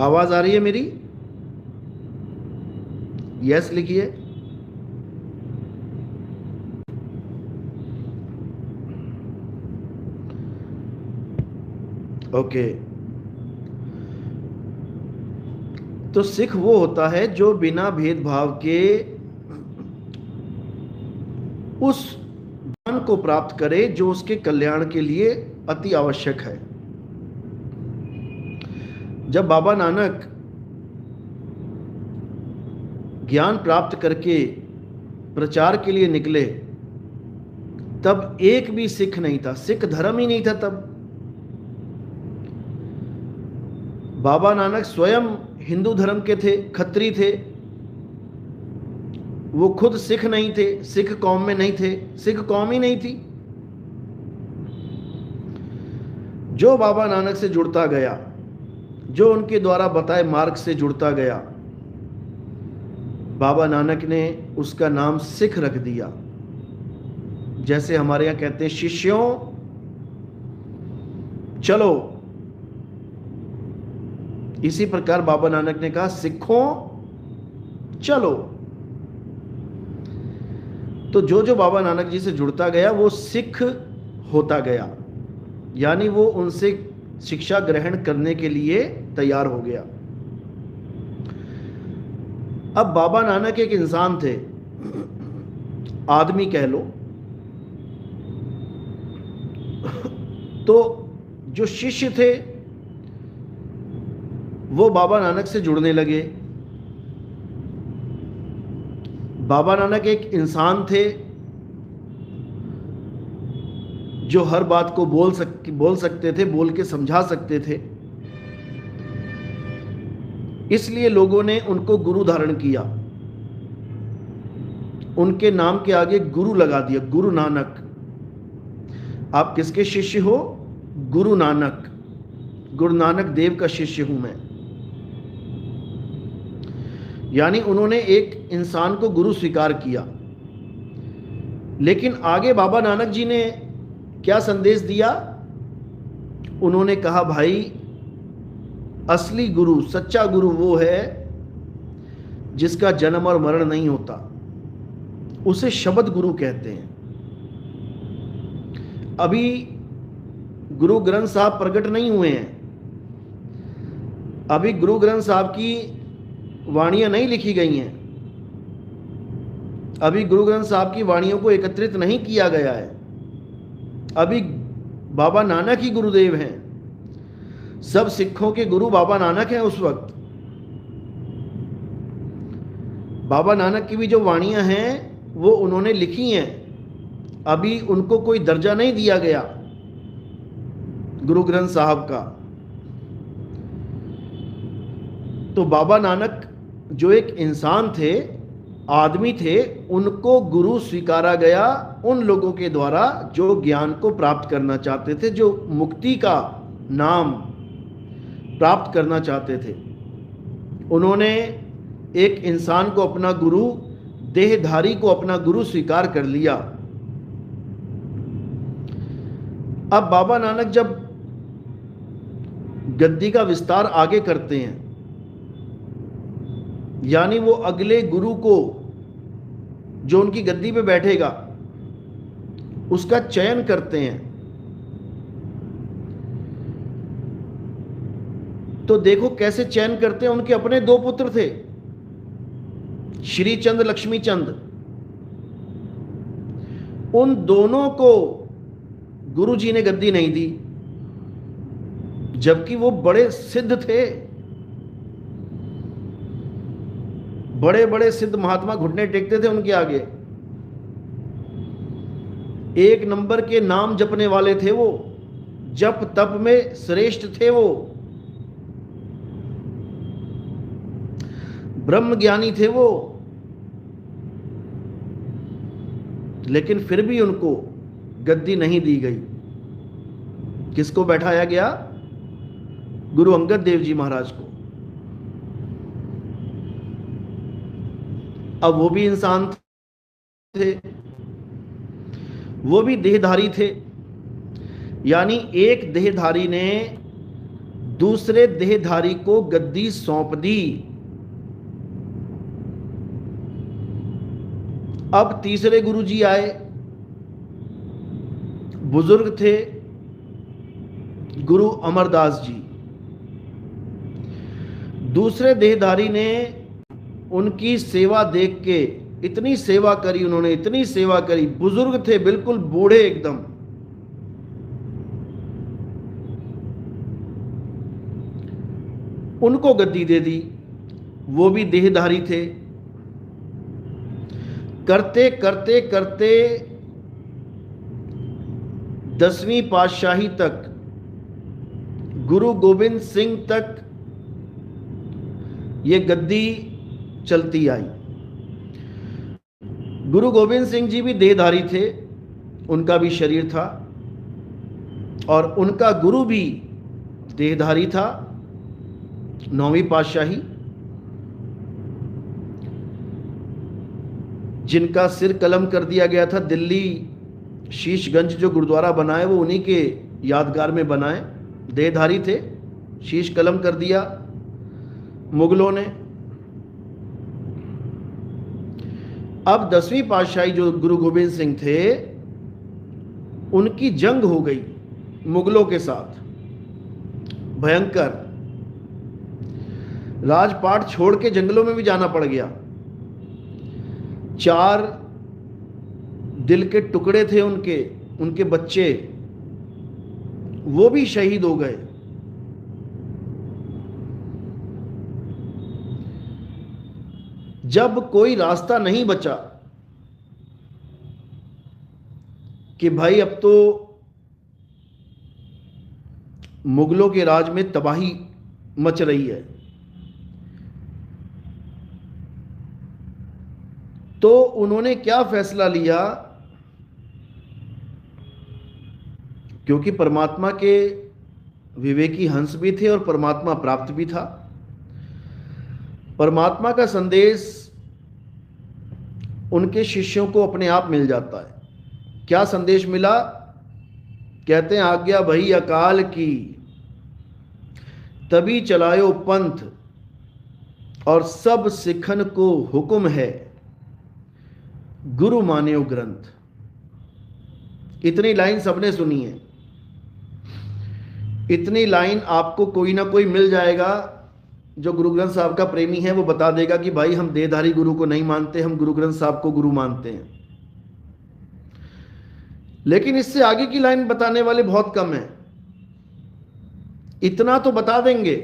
आवाज आ रही है मेरी? यस लिखिए। ओके। तो सिख वो होता है जो बिना भेदभाव के उस ज्ञान को प्राप्त करे जो उसके कल्याण के लिए अति आवश्यक है। जब बाबा नानक ज्ञान प्राप्त करके प्रचार के लिए निकले, तब एक भी सिख नहीं था, सिख धर्म ही नहीं था तब। बाबा नानक स्वयं हिंदू धर्म के थे, खत्री थे, वो खुद सिख नहीं थे, सिख कौम में नहीं थे, सिख कौम ही नहीं थी। जो बाबा नानक से जुड़ता गया, जो उनके द्वारा बताए मार्ग से जुड़ता गया, बाबा नानक ने उसका नाम सिख रख दिया। जैसे हमारे यहाँ कहते हैं शिष्यों चलो, इसी प्रकार बाबा नानक ने कहा सिखों चलो। तो जो जो बाबा नानक जी से जुड़ता गया वो सिख होता गया, यानी वो उनसे शिक्षा ग्रहण करने के लिए तैयार हो गया। अब बाबा नानक एक इंसान थे, आदमी कह लो। तो जो शिष्य थे वो बाबा नानक से जुड़ने लगे। बाबा नानक एक इंसान थे जो हर बात को बोल सकते थे, बोल के समझा सकते थे। इसलिए लोगों ने उनको गुरु धारण किया, उनके नाम के आगे गुरु लगा दिया, गुरु नानक। आप किसके शिष्य हो? गुरु नानक, गुरु नानक देव का शिष्य हूं मैं। यानी उन्होंने एक इंसान को गुरु स्वीकार किया। लेकिन आगे बाबा नानक जी ने क्या संदेश दिया? उन्होंने कहा भाई असली गुरु, सच्चा गुरु वो है जिसका जन्म और मरण नहीं होता, उसे शब्द गुरु कहते हैं। अभी गुरु ग्रंथ साहब प्रकट नहीं हुए हैं, अभी गुरु ग्रंथ साहब की वाणियां नहीं लिखी गई हैं, अभी गुरु ग्रंथ साहब की वाणियों को एकत्रित नहीं किया गया है। अभी बाबा नानक ही गुरुदेव हैं, सब सिखों के गुरु बाबा नानक हैं। उस वक्त बाबा नानक की भी जो वाणियां हैं वो उन्होंने लिखी हैं, अभी उनको कोई दर्जा नहीं दिया गया गुरु ग्रंथ साहब का। तो बाबा नानक जो एक इंसान थे, आदमी थे, उनको गुरु स्वीकारा गया उन लोगों के द्वारा जो ज्ञान को प्राप्त करना चाहते थे, जो मुक्ति का नाम प्राप्त करना चाहते थे। उन्होंने एक इंसान को अपना गुरु, देहधारी को अपना गुरु स्वीकार कर लिया। अब बाबा नानक जब गद्दी का विस्तार आगे करते हैं, यानी वो अगले गुरु को जो उनकी गद्दी पे बैठेगा उसका चयन करते हैं। तो देखो कैसे चयन करते हैं। उनके अपने दो पुत्र थे, श्री चंद, लक्ष्मी चंद। उन दोनों को गुरु जी ने गद्दी नहीं दी, जबकि वो बड़े सिद्ध थे, बड़े बड़े सिद्ध महात्मा घुटने टेकते थे उनके आगे। एक नंबर के नाम जपने वाले थे वो, जप तप में श्रेष्ठ थे वो, ब्रह्म ज्ञानी थे वो। लेकिन फिर भी उनको गद्दी नहीं दी गई। किसको बैठाया गया? गुरु अंगद देव जी महाराज को। अब वो भी इंसान थे, वो भी देहधारी थे। यानी एक देहधारी ने दूसरे देहधारी को गद्दी सौंप दी। अब तीसरे गुरुजी आए, बुजुर्ग थे गुरु अमरदास जी। दूसरे देहधारी ने उनकी सेवा देख के, इतनी सेवा करी उन्होंने, इतनी सेवा करी, बुजुर्ग थे बिल्कुल बूढ़े एकदम, उनको गद्दी दे दी। वो भी देहधारी थे। करते करते करते 10वीं पातशाही तक, गुरु गोविंद सिंह तक ये गद्दी चलती आई। गुरु गोविंद सिंह जी भी देहधारी थे, उनका भी शरीर था, और उनका गुरु भी देहधारी था, 9वीं पातशाही, जिनका सिर कलम कर दिया गया था। दिल्ली शीशगंज जो गुरुद्वारा बनाए वो उन्हीं के यादगार में बनाए। देहधारी थे, शीश कलम कर दिया मुगलों ने। अब 10वीं पातशाही जो गुरु गोविंद सिंह थे, उनकी जंग हो गई मुगलों के साथ, भयंकर। राजपाट छोड़ के जंगलों में भी जाना पड़ गया। 4 दिल के टुकड़े थे उनके बच्चे, वो भी शहीद हो गए। जब कोई रास्ता नहीं बचा कि भाई अब तो मुगलों के राज में तबाही मच रही है, तो उन्होंने क्या फैसला लिया, क्योंकि परमात्मा के विवेकी हंस भी थे और परमात्मा प्राप्त भी था। परमात्मा का संदेश उनके शिष्यों को अपने आप मिल जाता है। क्या संदेश मिला? कहते हैं, आज्ञा भई अकाल की, तभी चलायो पंथ, और सब सिखन को हुक्म है, गुरु मान्यो ग्रंथ। इतनी लाइन सबने सुनी है। इतनी लाइन आपको कोई ना कोई मिल जाएगा जो गुरु ग्रंथ साहब का प्रेमी है, वो बता देगा कि भाई हम देहधारी गुरु को नहीं मानते, हम गुरु ग्रंथ साहब को गुरु मानते हैं। लेकिन इससे आगे की लाइन बताने वाले बहुत कम हैं। इतना तो बता देंगे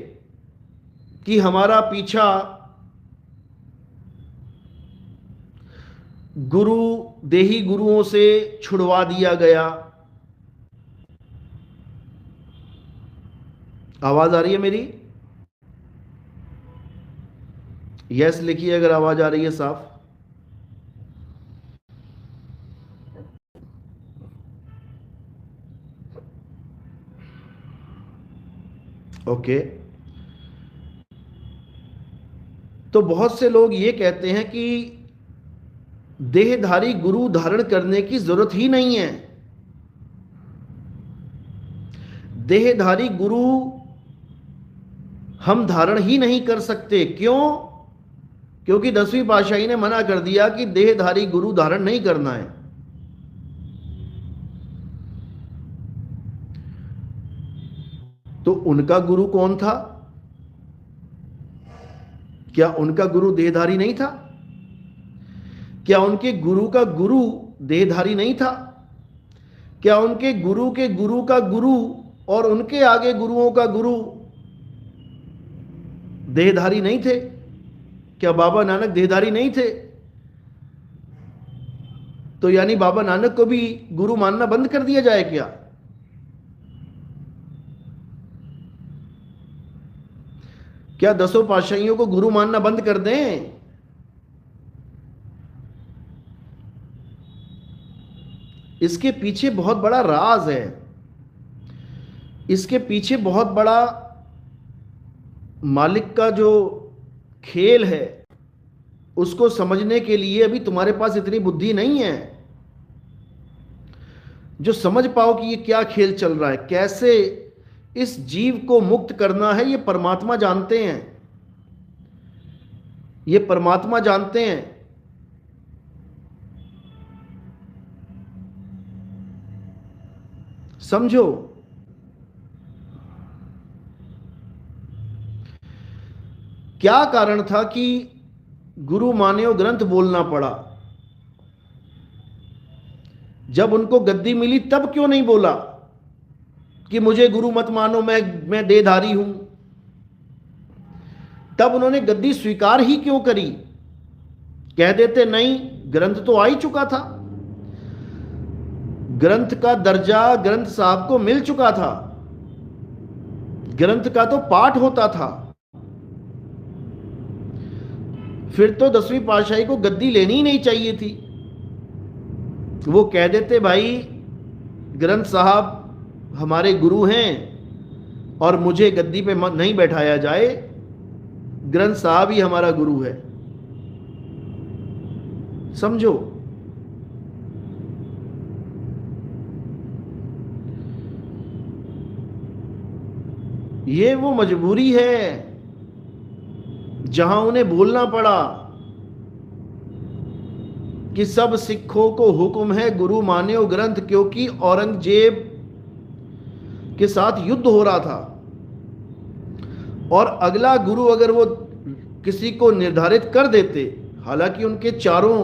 कि हमारा पीछा गुरु देही गुरुओं से छुड़वा दिया गया। आवाज आ रही है मेरी? यस लिखिए अगर आवाज आ रही है साफ। ओके। तो बहुत से लोग ये कहते हैं कि देहधारी गुरु धारण करने की जरूरत ही नहीं है। देहधारी गुरु हम धारण ही नहीं कर सकते। क्यों? क्योंकि 10वीं पातशाही ने मना कर दिया कि देहधारी गुरु धारण नहीं करना है। तो उनका गुरु कौन था? क्या उनका गुरु देहधारी नहीं था? क्या उनके गुरु का गुरु देहधारी नहीं था? क्या उनके गुरु के गुरु का गुरु और उनके आगे गुरुओं का गुरु देहधारी नहीं थे? क्या बाबा नानक देहधारी नहीं थे? तो यानी बाबा नानक को भी गुरु मानना बंद कर दिया जाए क्या? क्या 10 पातशाहियों को गुरु मानना बंद कर दें? इसके पीछे बहुत बड़ा राज है। इसके पीछे बहुत बड़ा मालिक का जो खेल है, उसको समझने के लिए अभी तुम्हारे पास इतनी बुद्धि नहीं है जो समझ पाओ कि ये क्या खेल चल रहा है, कैसे इस जीव को मुक्त करना है, ये परमात्मा जानते हैं, ये परमात्मा जानते हैं। समझो, क्या कारण था कि गुरु मान्यो ग्रंथ बोलना पड़ा? जब उनको गद्दी मिली तब क्यों नहीं बोला कि मुझे गुरु मत मानो, मैं देहधारी हूं? तब उन्होंने गद्दी स्वीकार ही क्यों करी? कह देते नहीं, ग्रंथ तो आ ही चुका था, ग्रंथ का दर्जा ग्रंथ साहब को मिल चुका था, ग्रंथ का तो पाठ होता था। फिर तो 10वीं पातशाही को गद्दी लेनी ही नहीं चाहिए थी। वो कह देते, भाई ग्रंथ साहब हमारे गुरु हैं और मुझे गद्दी पे नहीं बैठाया जाए, ग्रंथ साहब ही हमारा गुरु है। समझो, ये वो मजबूरी है जहां उन्हें बोलना पड़ा कि सब सिखों को हुक्म है गुरु मान्यो ग्रंथ, क्योंकि औरंगजेब के साथ युद्ध हो रहा था और अगला गुरु अगर वो किसी को निर्धारित कर देते, हालांकि उनके चारों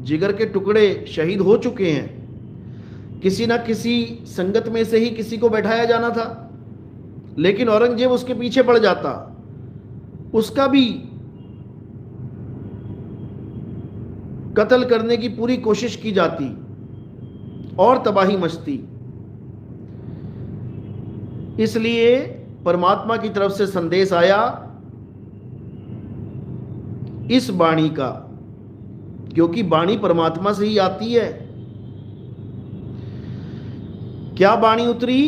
जिगर के टुकड़े शहीद हो चुके हैं, किसी ना किसी संगत में से ही किसी को बैठाया जाना था, लेकिन औरंगजेब उसके पीछे पड़ जाता, उसका भी कत्ल करने की पूरी कोशिश की जाती और तबाही मचती। इसलिए परमात्मा की तरफ से संदेश आया इस वाणी का, क्योंकि वाणी परमात्मा से ही आती है। क्या वाणी उतरी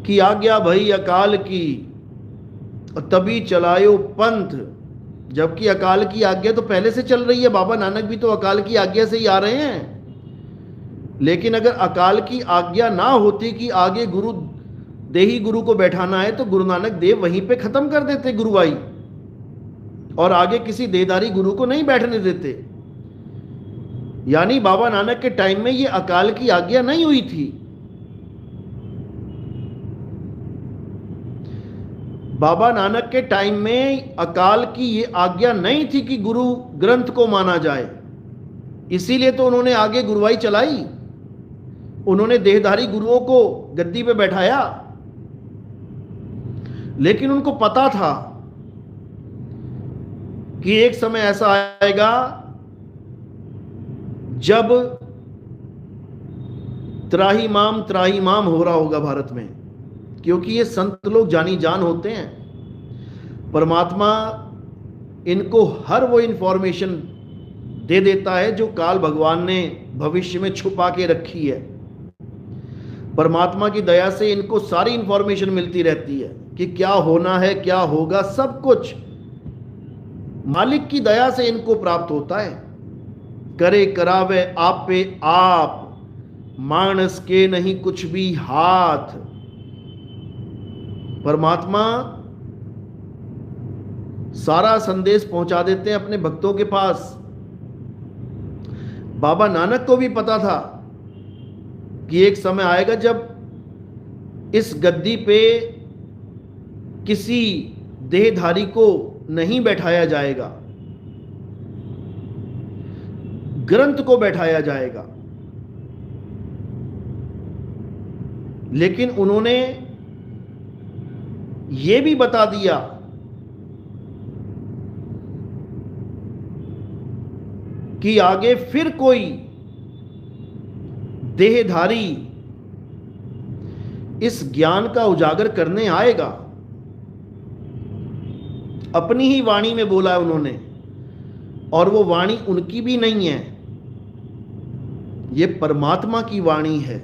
कि आज्ञा भई अकाल की तभी चलायो पंथ, जबकि अकाल की आज्ञा तो पहले से चल रही है। बाबा नानक भी तो अकाल की आज्ञा से ही आ रहे हैं। लेकिन अगर अकाल की आज्ञा ना होती कि आगे गुरु देही गुरु को बैठाना है, तो गुरु नानक देव वहीं पे खत्म कर देते गुरुवाई और आगे किसी देहधारी गुरु को नहीं बैठने देते। यानी बाबा नानक के टाइम में ये अकाल की आज्ञा नहीं हुई थी। बाबा नानक के टाइम में अकाल की ये आज्ञा नहीं थी कि गुरु ग्रंथ को माना जाए, इसीलिए तो उन्होंने आगे गुरुवाई चलाई, उन्होंने देहधारी गुरुओं को गद्दी पे बैठाया। लेकिन उनको पता था कि एक समय ऐसा आएगा जब त्राहिमाम हो रहा होगा भारत में, क्योंकि ये संत लोग जानी जान होते हैं। परमात्मा इनको हर वो इंफॉर्मेशन दे देता है जो काल भगवान ने भविष्य में छुपा के रखी है। परमात्मा की दया से इनको सारी इंफॉर्मेशन मिलती रहती है कि क्या होना है, क्या होगा, सब कुछ मालिक की दया से इनको प्राप्त होता है। करे करावे आप पे आप, मानस के नहीं कुछ भी हाथ। परमात्मा सारा संदेश पहुंचा देते हैं अपने भक्तों के पास। बाबा नानक को भी पता था कि एक समय आएगा जब इस गद्दी पे किसी देहधारी को नहीं बैठाया जाएगा, ग्रंथ को बैठाया जाएगा। लेकिन उन्होंने ये भी बता दिया कि आगे फिर कोई देहधारी इस ज्ञान का उजागर करने आएगा। अपनी ही वाणी में बोला है उन्होंने, और वो वाणी उनकी भी नहीं है, ये परमात्मा की वाणी है।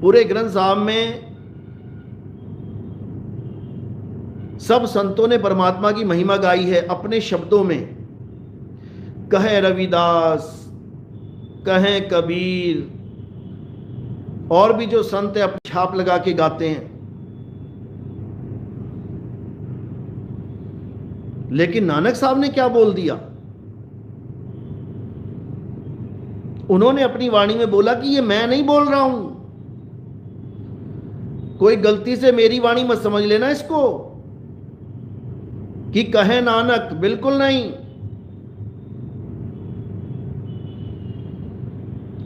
पूरे ग्रंथ साहब में सब संतों ने परमात्मा की महिमा गाई है अपने शब्दों में। कहे रविदास, कहे कबीर, और भी जो संत है अपनी छाप लगा के गाते हैं, लेकिन नानक साहब ने क्या बोल दिया? उन्होंने अपनी वाणी में बोला कि ये मैं नहीं बोल रहा हूं, कोई गलती से मेरी वाणी मत समझ लेना इसको कि कहे नानक, बिल्कुल नहीं।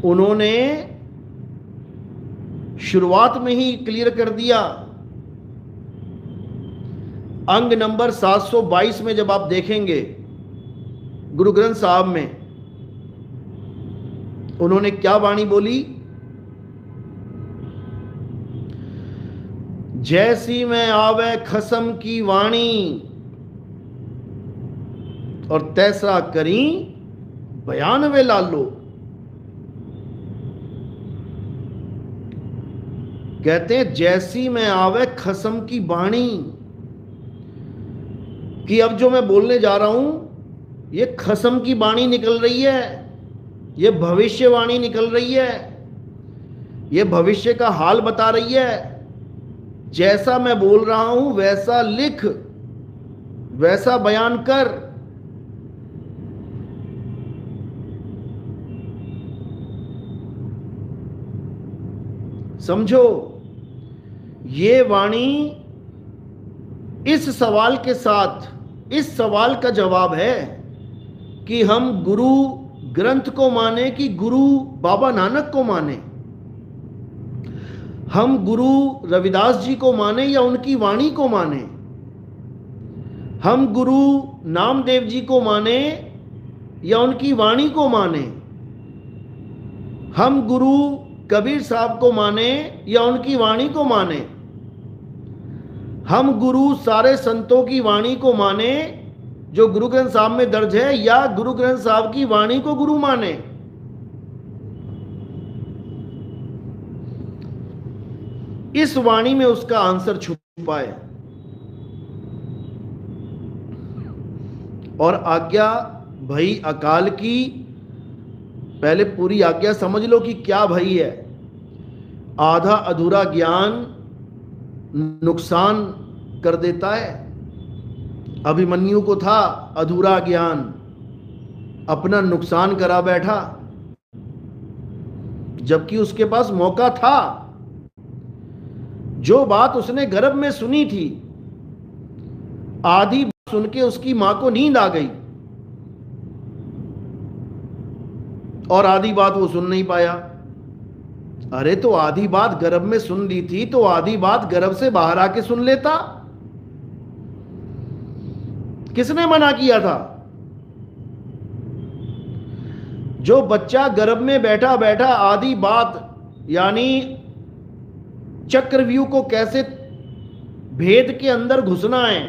उन्होंने शुरुआत में ही क्लियर कर दिया। अंग नंबर 722 में जब आप देखेंगे गुरु ग्रंथ साहब में, उन्होंने क्या वाणी बोली? जैसी में आवे खसम की वाणी, और तैसा करी बयान वे लालो। कहते हैं जैसी में आवे खसम की वाणी, कि अब जो मैं बोलने जा रहा हूं ये खसम की वाणी निकल रही है, ये भविष्यवाणी निकल रही है, ये भविष्य का हाल बता रही है। जैसा मैं बोल रहा हूं वैसा लिख, वैसा बयान कर। समझो, ये वाणी इस सवाल के साथ, इस सवाल का जवाब है कि हम गुरु ग्रंथ को माने कि गुरु बाबा नानक को माने, हम गुरु रविदास जी को माने या उनकी वाणी को माने, हम गुरु नामदेव जी को माने या उनकी वाणी को माने, हम गुरु कबीर साहब को माने या उनकी वाणी को माने, हम गुरु सारे संतों की वाणी को माने जो गुरु ग्रंथ साहब में दर्ज है, या गुरु ग्रंथ साहब की वाणी को गुरु माने। इस वाणी में उसका आंसर छुपा है। और आज्ञा भई अकाल की, पहले पूरी आज्ञा समझ लो कि क्या भई है। आधा अधूरा ज्ञान नुकसान कर देता है। अभिमन्यु को था अधूरा ज्ञान, अपना नुकसान करा बैठा, जबकि उसके पास मौका था। जो बात उसने गर्भ में सुनी थी, आधी सुन के उसकी मां को नींद आ गई और आधी बात वो सुन नहीं पाया। अरे तो आधी बात गर्भ में सुन ली थी तो आधी बात गर्भ से बाहर आके सुन लेता। किसने मना किया था? जो बच्चा गर्भ में बैठा बैठा आधी बात, यानी चक्रव्यूह को कैसे भेद के अंदर घुसना है,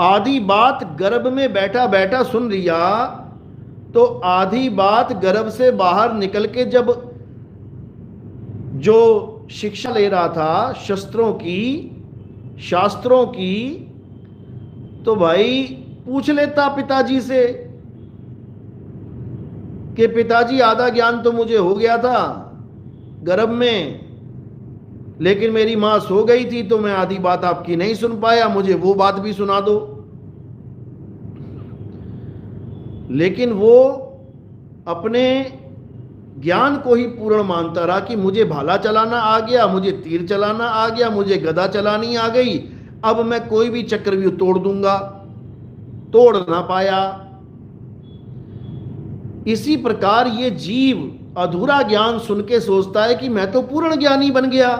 आधी बात गर्भ में बैठा बैठा सुन लिया, तो आधी बात गर्भ से बाहर निकल के जब जो शिक्षा ले रहा था शस्त्रों की, शास्त्रों की, तो भाई पूछ लेता पिताजी से कि पिताजी आधा ज्ञान तो मुझे हो गया था गर्भ में, लेकिन मेरी मां सो गई थी तो मैं आधी बात आपकी नहीं सुन पाया, मुझे वो बात भी सुना दो। लेकिन वो अपने ज्ञान को ही पूर्ण मानता रहा कि मुझे भाला चलाना आ गया, मुझे तीर चलाना आ गया, मुझे गदा चलानी आ गई, अब मैं कोई भी चक्रव्यूह तोड़ दूंगा। तोड़ ना पाया। इसी प्रकार ये जीव अधूरा ज्ञान सुन के सोचता है कि मैं तो पूर्ण ज्ञानी बन गया,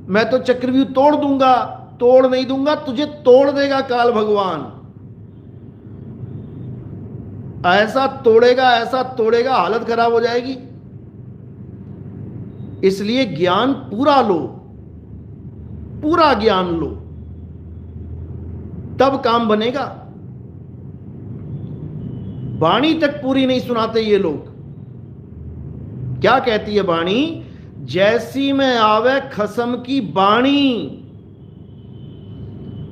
मैं तो चक्रव्यूह तोड़ दूंगा। तोड़ नहीं दूंगा, तुझे तोड़ देगा काल भगवान। ऐसा तोड़ेगा, हालत खराब हो जाएगी। इसलिए ज्ञान पूरा लो, पूरा ज्ञान लो, तब काम बनेगा। वाणी तक पूरी नहीं सुनाते ये लोग। क्या कहती है वाणी? जैसी में आवे खसम की वाणी।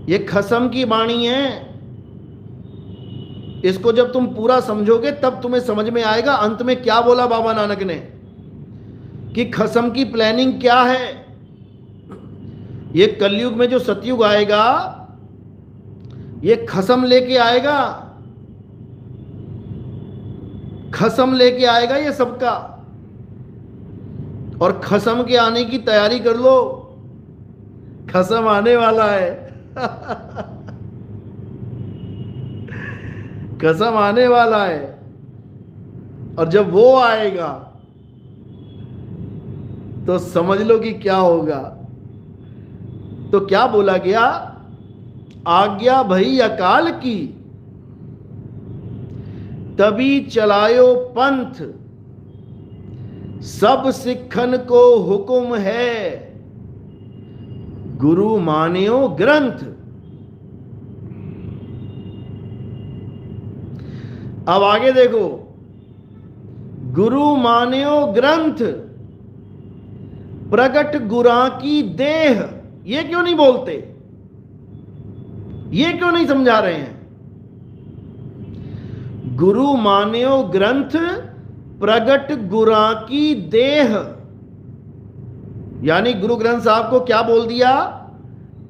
ये खसम की वाणी है। इसको जब तुम पूरा समझोगे तब तुम्हें समझ में आएगा अंत में क्या बोला बाबा नानक ने, कि खसम की प्लानिंग क्या है। ये कलयुग में जो सतयुग आएगा ये खसम लेके आएगा, खसम लेके आएगा ये सबका। और खसम के आने की तैयारी कर लो, खसम आने वाला है। कसम आने वाला है। और जब वो आएगा तो समझ लो कि क्या होगा। तो क्या बोला गया, आज्ञा भई अकाल की, तभी चलायो पंथ, सब सिखन को हुक्म है, गुरु मान्यो ग्रंथ। अब आगे देखो, गुरु मान्यो ग्रंथ, प्रगट गुरा की देह। ये क्यों नहीं बोलते, ये क्यों नहीं समझा रहे हैं? गुरु मान्यो ग्रंथ, प्रगट गुरा की देह। यानी गुरु ग्रंथ साहब को क्या बोल दिया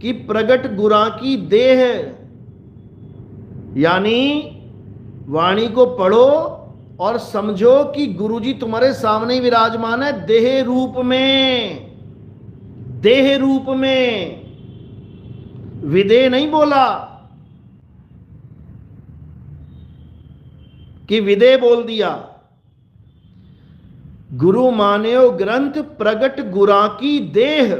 कि प्रगट गुरा की देह। यानी वाणी को पढ़ो और समझो कि गुरुजी तुम्हारे सामने ही विराजमान है, देह रूप में, देह रूप में। विदेह नहीं बोला कि विदेह बोल दिया। गुरु मान्यो ग्रंथ, प्रगट गुरा की देह।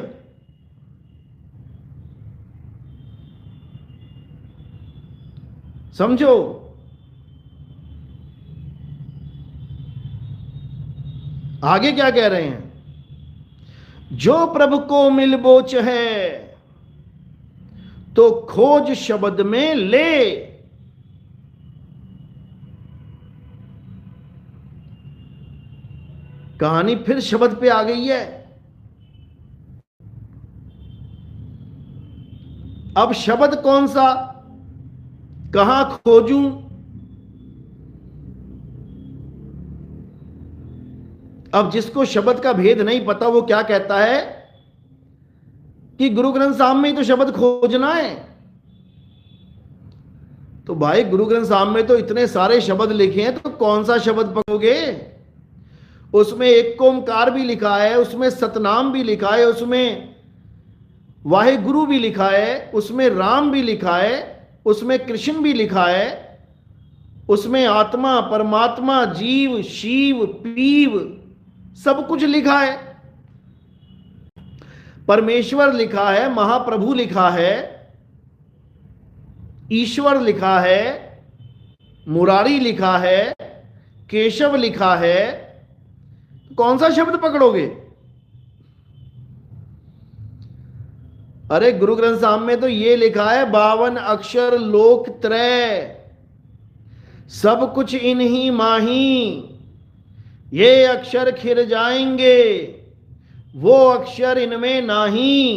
समझो। आगे क्या कह रहे हैं, जो प्रभु को मिल बोच है तो खोज शब्द में ले। कहानी फिर शब्द पे आ गई है। अब शब्द कौन सा, कहां खोजूं? अब जिसको शब्द का भेद नहीं पता वो क्या कहता है कि गुरु ग्रंथ साहब में ही तो शब्द खोजना है। तो भाई गुरु ग्रंथ साहब में तो इतने सारे शब्द लिखे हैं, तो कौन सा शब्द पढ़ोगे? उसमें एक ओंकार भी लिखा है, उसमें सतनाम भी लिखा है, उसमें वाहे गुरु भी लिखा है, उसमें राम भी लिखा है, उसमें कृष्ण भी लिखा है, उसमें आत्मा, परमात्मा, जीव, शिव, पीव सब कुछ लिखा है। परमेश्वर लिखा है, महाप्रभु लिखा है, ईश्वर लिखा है, मुरारी लिखा है, केशव लिखा है। कौन सा शब्द पकड़ोगे? अरे गुरु ग्रंथ साहब में तो ये लिखा है 52 अक्षर लोक त्रय, सब कुछ इन्हीं माही, ये अक्षर खिर जाएंगे, वो अक्षर इनमें नाही।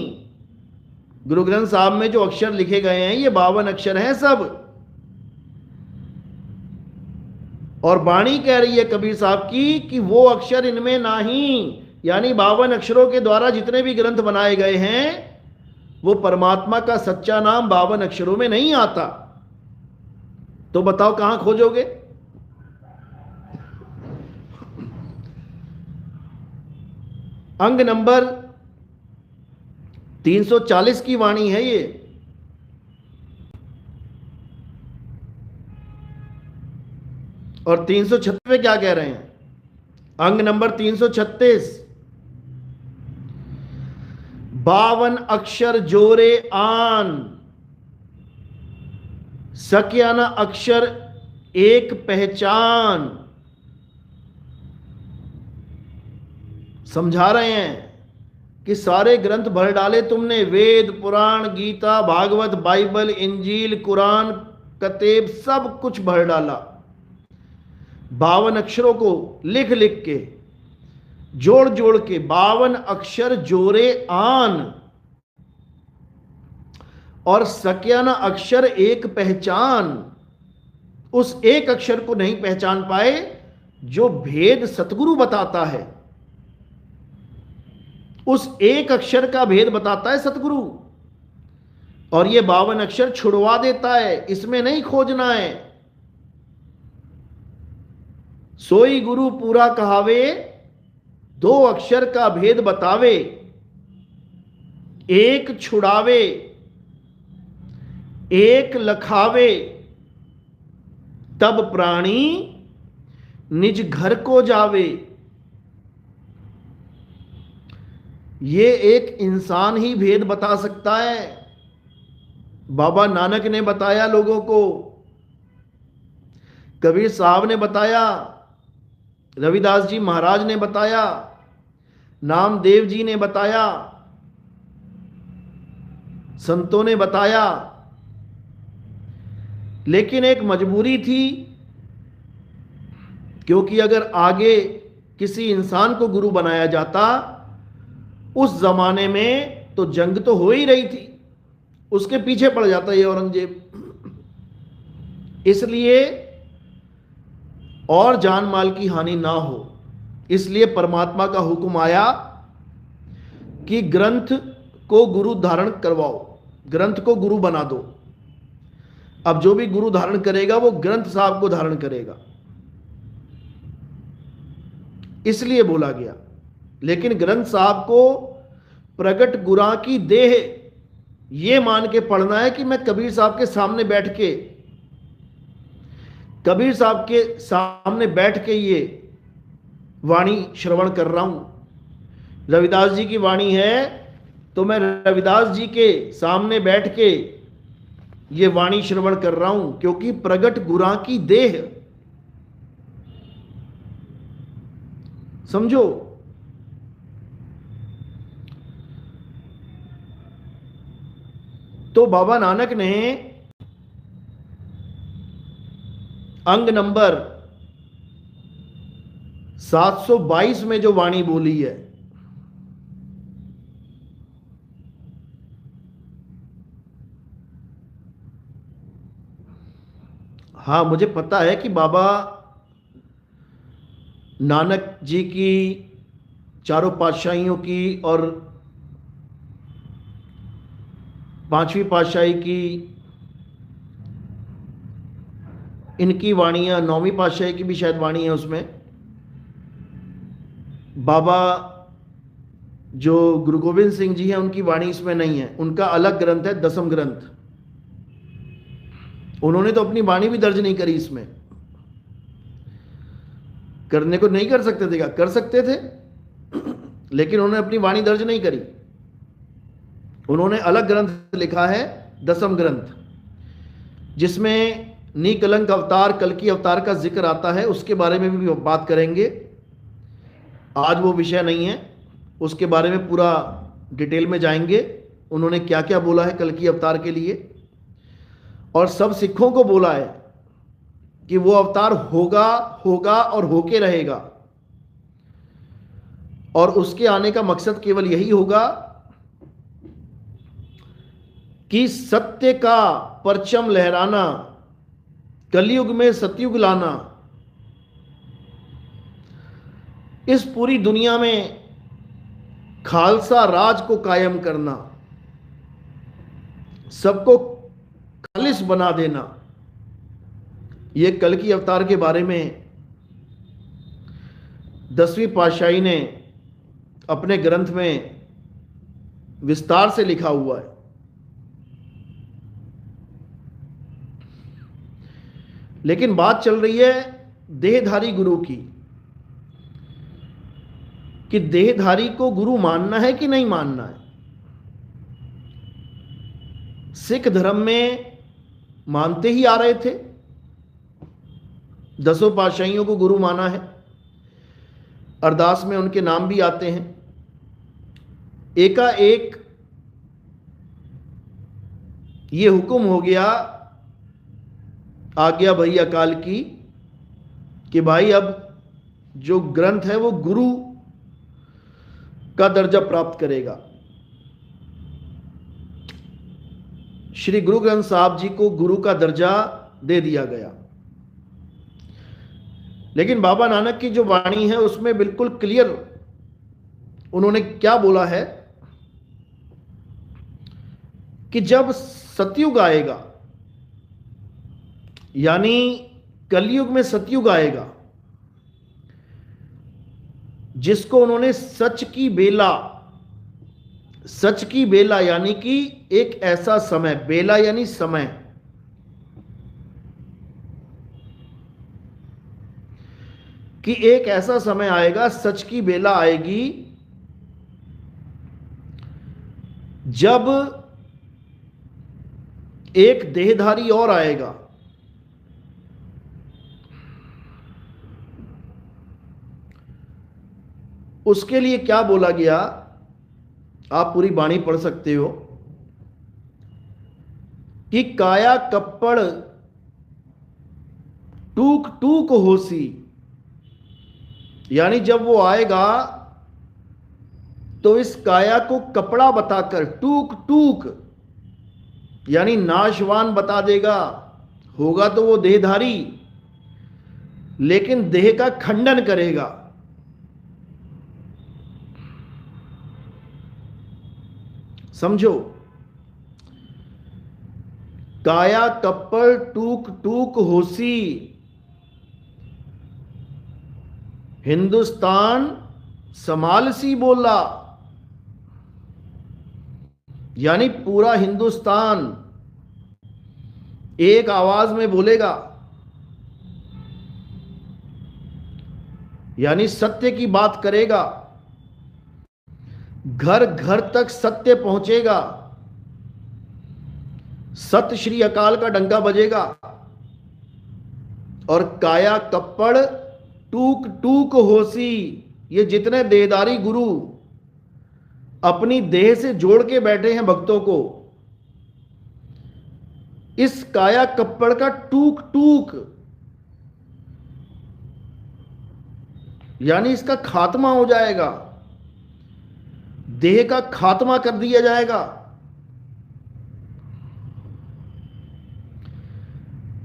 गुरु ग्रंथ साहब में जो अक्षर लिखे गए हैं ये 52 अक्षर हैं सब। और वाणी कह रही है कबीर साहब की कि वो अक्षर इनमें नाही, यानी 52 अक्षरों के द्वारा जितने भी ग्रंथ बनाए गए हैं वो परमात्मा का सच्चा नाम 52 अक्षरों में नहीं आता। तो बताओ कहां खोजोगे? अंग नंबर 340 की वाणी है ये। और 336 क्या कह रहे हैं? अंग नंबर 336, 52 अक्षर जोरे आन, सक्या न अक्षर एक पहचान। समझा रहे हैं कि सारे ग्रंथ भर डाले तुमने, वेद, पुराण, गीता, भागवत, बाइबल, इंजील, कुरान, कतेब सब कुछ भर डाला। 52 अक्षरों को लिख लिख के, जोड़ जोड़ के, 52 अक्षर जोरे आन, और सक्या न अक्षर एक पहचान। उस एक अक्षर को नहीं पहचान पाए जो भेद सतगुरु बताता है। उस एक अक्षर का भेद बताता है सतगुरु, और ये 52 अक्षर छुड़वा देता है, इसमें नहीं खोजना है। सोई गुरु पूरा कहावे, 2 अक्षर का भेद बतावे, एक छुड़ावे एक लखावे, तब प्राणी निज घर को जावे। ये एक इंसान ही भेद बता सकता है। बाबा नानक ने बताया लोगों को, कबीर साहब ने बताया, रविदास जी महाराज ने बताया, नामदेव जी ने बताया, संतों ने बताया। लेकिन एक मजबूरी थी, क्योंकि अगर आगे किसी इंसान को गुरु बनाया जाता, उस जमाने में तो जंग तो हो ही रही थी, उसके पीछे पड़ जाता ये औरंगजेब। इसलिए और जान माल की हानि ना हो, इसलिए परमात्मा का हुक्म आया कि ग्रंथ को गुरु धारण करवाओ, ग्रंथ को गुरु बना दो। अब जो भी गुरु धारण करेगा वो ग्रंथ साहब को धारण करेगा, इसलिए बोला गया। लेकिन ग्रंथ साहब को प्रगट गुरा की देह ये मान के पढ़ना है कि मैं कबीर साहब के सामने बैठ के, कबीर साहब के सामने बैठ के ये वाणी श्रवण कर रहा हूं। रविदास जी की वाणी है तो मैं रविदास जी के सामने बैठ के ये वाणी श्रवण कर रहा हूं, क्योंकि प्रगट गुरा की देह। समझो, तो बाबा नानक ने अंग नंबर 722 में जो वाणी बोली है, हाँ मुझे पता है कि बाबा नानक जी की, चारों पातशाहियों की और 5वीं पातशाही की, इनकी वाणियाँ, 9वीं पातशाही की भी शायद वाणी है उसमें। बाबा जो गुरु गोविंद सिंह जी हैं उनकी वाणी इसमें नहीं है, उनका अलग ग्रंथ है, 10म ग्रंथ। उन्होंने तो अपनी वाणी भी दर्ज नहीं करी इसमें। करने को नहीं कर सकते थे क्या? कर सकते थे, लेकिन उन्होंने अपनी वाणी दर्ज नहीं करी। उन्होंने अलग ग्रंथ लिखा है, 10म ग्रंथ, जिसमें निकलंक अवतार, कल्कि अवतार का जिक्र आता है। उसके बारे में भी बात करेंगे, आज वो विषय नहीं है। उसके बारे में पूरा डिटेल में जाएंगे, उन्होंने क्या क्या बोला है कल्कि अवतार के लिए, और सब सिखों को बोला है कि वो अवतार होगा, होगा और होके रहेगा, और उसके आने का मकसद केवल यही होगा कि सत्य का परचम लहराना, कलयुग में सतयुग लाना, इस पूरी दुनिया में खालसा राज को कायम करना, सबको खालिस बना देना। ये कल्कि अवतार के बारे में 10वीं पातशाही ने अपने ग्रंथ में विस्तार से लिखा हुआ है। लेकिन बात चल रही है देहधारी गुरु की, कि देहधारी को गुरु मानना है कि नहीं मानना है। सिख धर्म में मानते ही आ रहे थे, 10 पातशाहियों को गुरु माना है, अरदास में उनके नाम भी आते हैं। एकाएक ये हुक्म हो गया, आज्ञा भई अकाल की, कि भाई अब जो ग्रंथ है वो गुरु का दर्जा प्राप्त करेगा। श्री गुरु ग्रंथ साहब जी को गुरु का दर्जा दे दिया गया। लेकिन बाबा नानक की जो वाणी है उसमें बिल्कुल क्लियर उन्होंने क्या बोला है कि जब सतयुग आएगा, यानी कलयुग में सतयुग आएगा, जिसको उन्होंने सच की बेला यानी कि एक ऐसा समय, बेला यानी समय, कि एक ऐसा समय आएगा, सच की बेला आएगी, जब एक देहधारी और आएगा। उसके लिए क्या बोला गया, आप पूरी वाणी पढ़ सकते हो कि काया कप्पड़ टूक टूक होसी, यानी जब वो आएगा तो इस काया को कपड़ा बताकर टूक टूक यानी नाशवान बता देगा। होगा तो वो देहधारी, लेकिन देह का खंडन करेगा। समझो, काया कप्पड़ टूक टूक होसी, हिंदुस्तान समालसी बोला, यानी पूरा हिंदुस्तान एक आवाज में बोलेगा, यानी सत्य की बात करेगा, घर घर तक सत्य पहुंचेगा, सत श्री अकाल का डंका बजेगा। और काया कप्पड़ टूक टूक होसी, ये जितने देहदारी गुरु अपनी देह से जोड़ के बैठे हैं भक्तों को, इस काया कप्पड़ का टूक टूक यानी इसका खात्मा हो जाएगा, देह का खात्मा कर दिया जाएगा।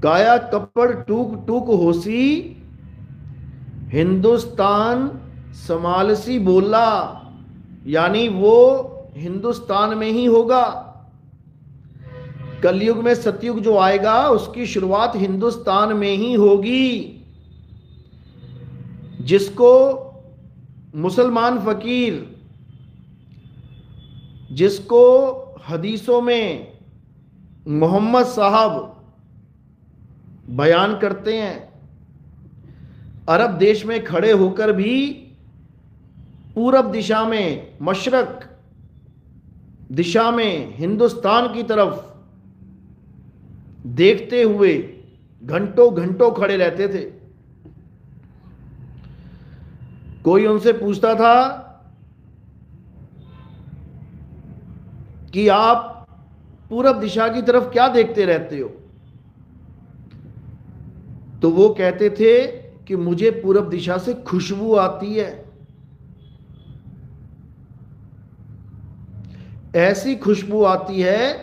काया कप्पड़ टूक टूक होसी, हिंदुस्तान समालसी बोला, यानी वो हिंदुस्तान में ही होगा। कलयुग में सतयुग जो आएगा उसकी शुरुआत हिंदुस्तान में ही होगी, जिसको मुसलमान फकीर, जिसको हदीसों में मोहम्मद साहब बयान करते हैं, अरब देश में खड़े होकर भी पूरब दिशा में, मशरक दिशा में हिंदुस्तान की तरफ देखते हुए घंटों घंटों खड़े रहते थे। कोई उनसे पूछता था कि आप पूरब दिशा की तरफ क्या देखते रहते हो, तो वो कहते थे कि मुझे पूरब दिशा से खुशबू आती है। ऐसी खुशबू आती है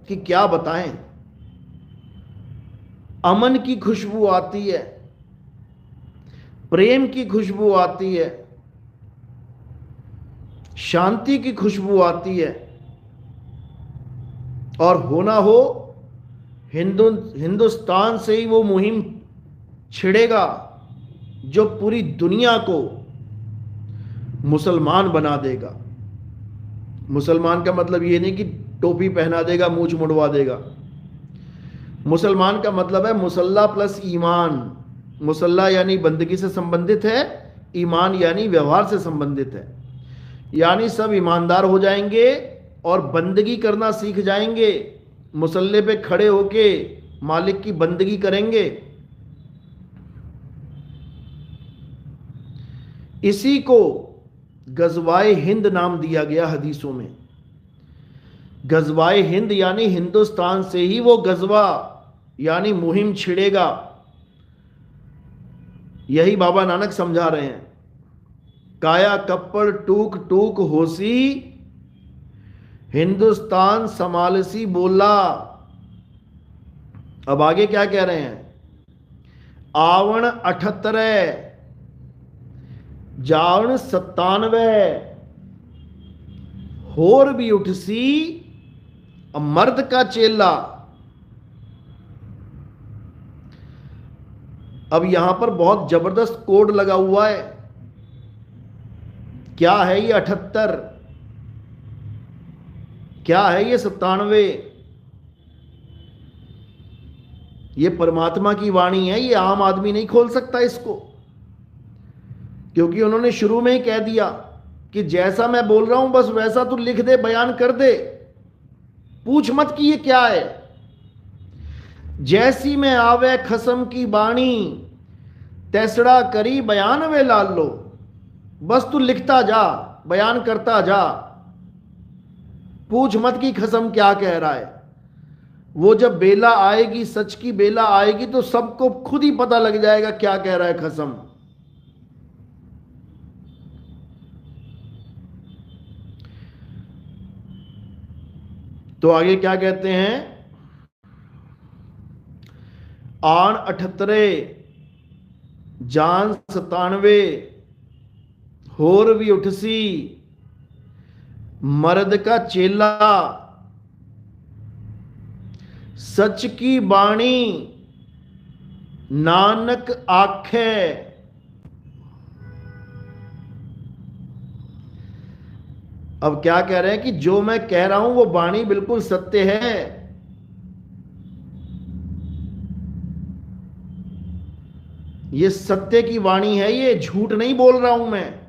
कि क्या बताएं। अमन की खुशबू आती है, प्रेम की खुशबू आती है, शांति की खुशबू आती है। और होना हो हिंदुस्तान से ही वो मुहिम छिड़ेगा जो पूरी दुनिया को मुसलमान बना देगा। मुसलमान का मतलब ये नहीं कि टोपी पहना देगा, मूंछ मुड़वा देगा। मुसलमान का मतलब है मुसल्ला प्लस ईमान। मुसल्ला यानी बंदगी से संबंधित है, ईमान यानी व्यवहार से संबंधित है। यानी सब ईमानदार हो जाएंगे और बंदगी करना सीख जाएंगे, मुसल्ले पे खड़े होके मालिक की बंदगी करेंगे। इसी को गजवाए हिंद नाम दिया गया हदीसों में। गजवाए हिंद यानी हिंदुस्तान से ही वो गजवा यानी मुहिम छिड़ेगा। यही बाबा नानक समझा रहे हैं। काया कप्पड़ टूक टूक होसी, हिंदुस्तान समालसी बोला। अब आगे क्या कह रहे हैं? आवण 78, जावण 97, होर भी उठसी मर्द का चेला। अब यहां पर बहुत जबरदस्त कोड लगा हुआ है। क्या है ये 78, क्या है ये 97? ये परमात्मा की वाणी है, ये आम आदमी नहीं खोल सकता इसको, क्योंकि उन्होंने शुरू में ही कह दिया कि जैसा मैं बोल रहा हूं बस वैसा तू लिख दे, बयान कर दे, पूछ मत कि ये क्या है। जैसी में आवे खसम की बाणी, तैसड़ा करी बयान वे लाल लो। बस तू लिखता जा, बयान करता जा, पूछ मत कि खसम क्या कह रहा है। वो जब बेला आएगी, सच की बेला आएगी, तो सबको खुद ही पता लग जाएगा क्या कह रहा है खसम। तो आगे क्या कहते हैं? आन 78 जान 97 होर भी उठसी मर्द का चेला। सच की बाणी नानक आखे। अब क्या कह रहे हैं कि जो मैं कह रहा हूं वो बाणी बिल्कुल सत्य है। ये सत्य की वाणी है, ये झूठ नहीं बोल रहा हूं मैं।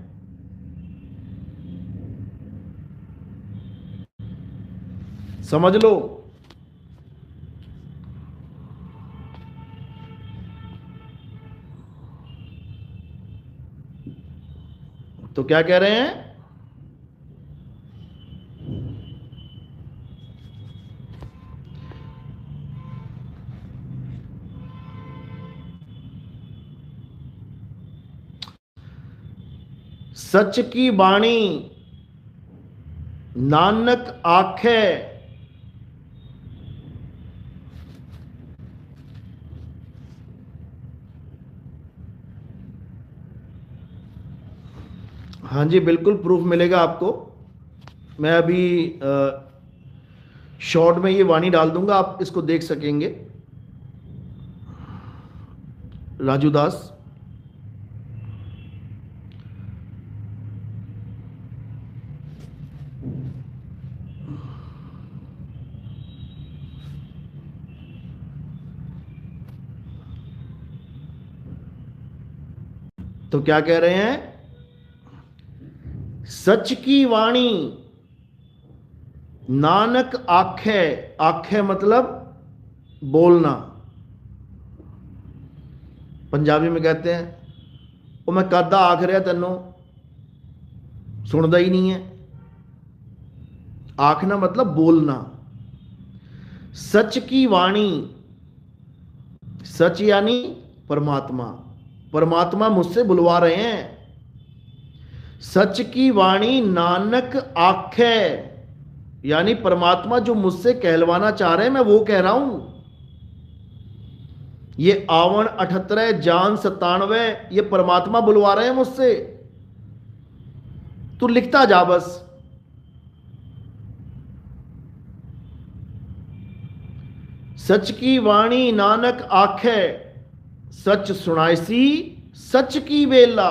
समझ लो। तो क्या कह रहे हैं? सच की वाणी नानक आखे। हाँ जी, बिल्कुल प्रूफ मिलेगा आपको। मैं अभी शॉर्ट में ये वाणी डाल दूंगा, आप इसको देख सकेंगे। राजू दास। तो क्या कह रहे हैं? सच की वाणी नानक आखे। आखे मतलब बोलना। पंजाबी में कहते हैं वो मैं कदा आख रहा तेनों, सुनता ही नहीं है। आखना मतलब बोलना। सच की वाणी, सच यानी परमात्मा। परमात्मा मुझसे बुलवा रहे हैं। सच की वाणी नानक आखे, यानी परमात्मा जो मुझसे कहलवाना चाह रहे हैं मैं वो कह रहा हूं। ये आवन 78 जान 97 ये परमात्मा बुलवा रहे हैं मुझसे। तू लिखता जा बस। सच की वाणी नानक आखे, सच सुनाइसी सच की बेला।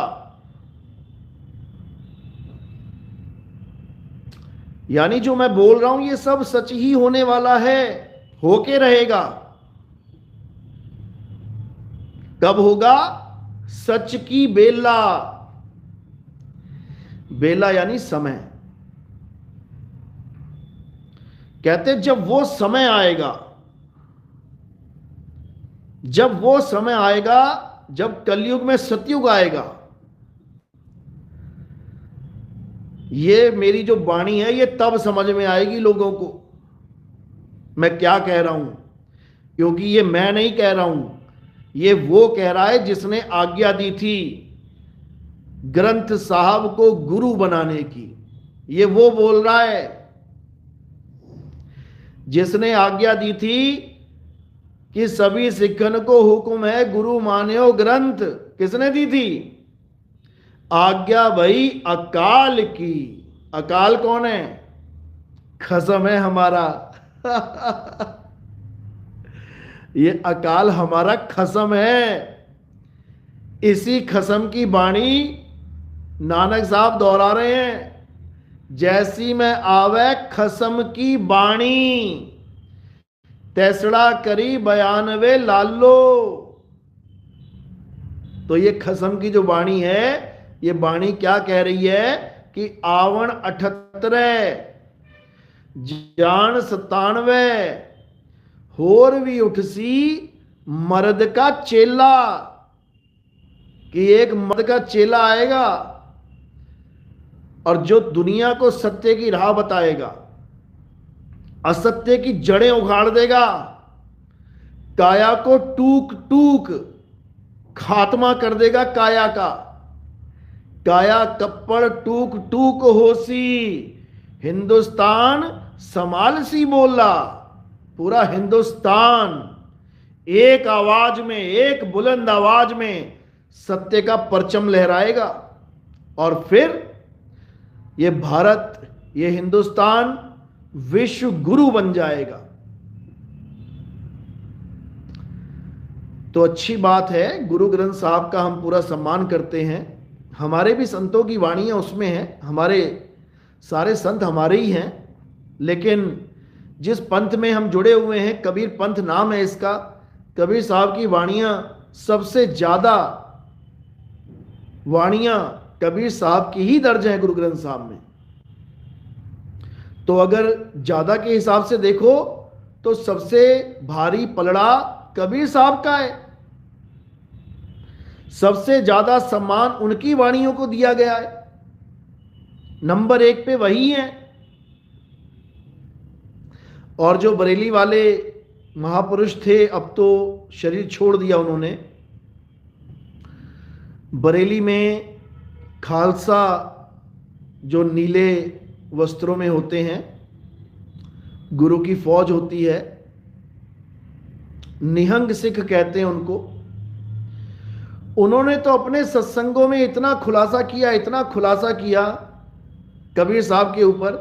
यानी जो मैं बोल रहा हूं ये सब सच ही होने वाला है, होके रहेगा। कब होगा? सच की बेला। बेला यानी समय। कहते जब वो समय आएगा, जब वो समय आएगा, जब कलयुग में सतयुग आएगा, ये मेरी जो वाणी है ये तब समझ में आएगी लोगों को मैं क्या कह रहा हूं। क्योंकि ये मैं नहीं कह रहा हूं, ये वो कह रहा है जिसने आज्ञा दी थी ग्रंथ साहब को गुरु बनाने की। ये वो बोल रहा है जिसने आज्ञा दी थी कि सभी सिखन को हुक्म है गुरु मान्यो ग्रंथ। किसने दी थी? आज्ञा भाई अकाल की। अकाल कौन है? खसम है हमारा। ये अकाल हमारा खसम है। इसी खसम की बाणी नानक साहब दोहरा रहे हैं, जैसी मैं आवे खसम की बाणी, तैसड़ा करी बयानवे लालो। तो ये खसम की जो बाणी है, ये बाणी क्या कह रही है कि आवण 78 जान 97 होर भी उठसी मर्द का चेला, कि एक मर्द का चेला आएगा और जो दुनिया को सत्य की राह बताएगा, असत्य की जड़ें उखाड़ देगा, काया को टूक टूक खात्मा कर देगा काया का। काया कप्पड़ टूक टूक होसी, हिंदुस्तान समाल सी बोला। पूरा हिंदुस्तान एक आवाज में, एक बुलंद आवाज में सत्य का परचम लहराएगा, और फिर ये भारत, ये हिंदुस्तान विश्व गुरु बन जाएगा। तो अच्छी बात है, गुरु ग्रंथ साहब का हम पूरा सम्मान करते हैं। हमारे भी संतों की वाणियां उसमें हैं, हमारे सारे संत हमारे ही हैं, लेकिन जिस पंथ में हम जुड़े हुए हैं, कबीर पंथ नाम है इसका, कबीर साहब की वाणियां सबसे ज्यादा वाणियां कबीर साहब की ही दर्ज है गुरु ग्रंथ साहब में। तो अगर ज्यादा के हिसाब से देखो तो सबसे भारी पलड़ा कबीर साहब का है, सबसे ज्यादा सम्मान उनकी वाणियों को दिया गया है, नंबर 1 पे वही है। और जो बरेली वाले महापुरुष थे, अब तो शरीर छोड़ दिया उन्होंने, बरेली में खालसा जो नीले वस्त्रों में होते हैं, गुरु की फौज होती है, निहंग सिख कहते हैं उनको। उन्होंने तो अपने सत्संगों में इतना खुलासा किया, इतना खुलासा किया कबीर साहब के ऊपर,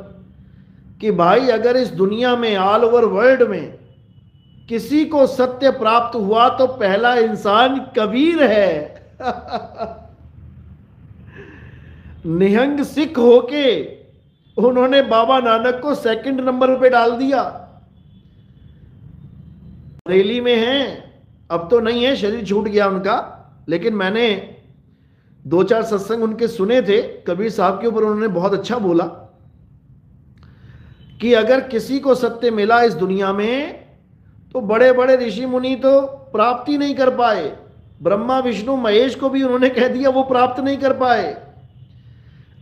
कि भाई अगर इस दुनिया में, ऑल ओवर वर्ल्ड में किसी को सत्य प्राप्त हुआ तो पहला इंसान कबीर है। निहंग सिख होके उन्होंने बाबा नानक को 2nd नंबर पे डाल दिया। बरेली में हैं, अब तो नहीं है, शरीर छूट गया उनका, लेकिन मैंने 2-4 सत्संग उनके सुने थे कबीर साहब के ऊपर। उन्होंने बहुत अच्छा बोला कि अगर किसी को सत्य मिला इस दुनिया में तो बड़े बड़े ऋषि मुनि तो प्राप्ति नहीं कर पाए, ब्रह्मा विष्णु महेश को भी उन्होंने कह दिया वो प्राप्त नहीं कर पाए।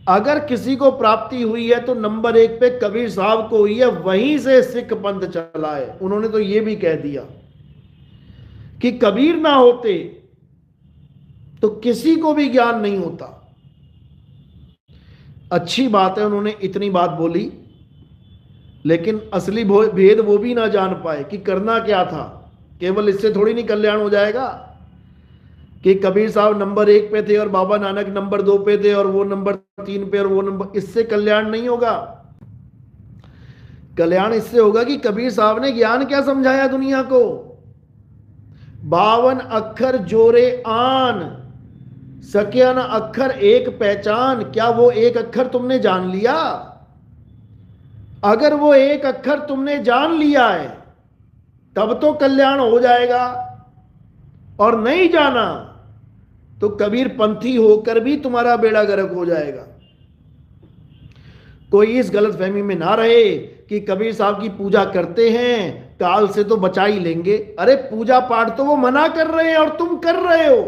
अगर किसी को प्राप्ति हुई है तो नंबर 1 पे कबीर साहब को हुई है, वहीं से सिख पंथ चला है। उन्होंने तो ये भी कह दिया कि कबीर ना होते तो किसी को भी ज्ञान नहीं होता। अच्छी बात है उन्होंने इतनी बात बोली, लेकिन असली भेद वो भी ना जान पाए कि करना क्या था। केवल इससे थोड़ी नहीं कल्याण हो जाएगा कि कबीर साहब नंबर 1 पे थे और बाबा नानक नंबर 2 पे थे और वो नंबर 3 पे और वो नंबर, इससे कल्याण नहीं होगा। कल्याण इससे होगा कि कबीर साहब ने ज्ञान क्या समझाया दुनिया को। 52 अक्षर जोरे आन, सकिया न अक्षर एक पहचान। क्या वो एक अक्षर तुमने जान लिया? अगर वो एक अक्षर तुमने जान लिया है तब तो कल्याण हो जाएगा, और नहीं जाना तो कबीर पंथी होकर भी तुम्हारा बेड़ा गर्क हो जाएगा। कोई इस गलतफहमी में ना रहे कि कबीर साहब की पूजा करते हैं काल से तो बचा ही लेंगे। अरे पूजा पाठ तो वो मना कर रहे हैं और तुम कर रहे हो।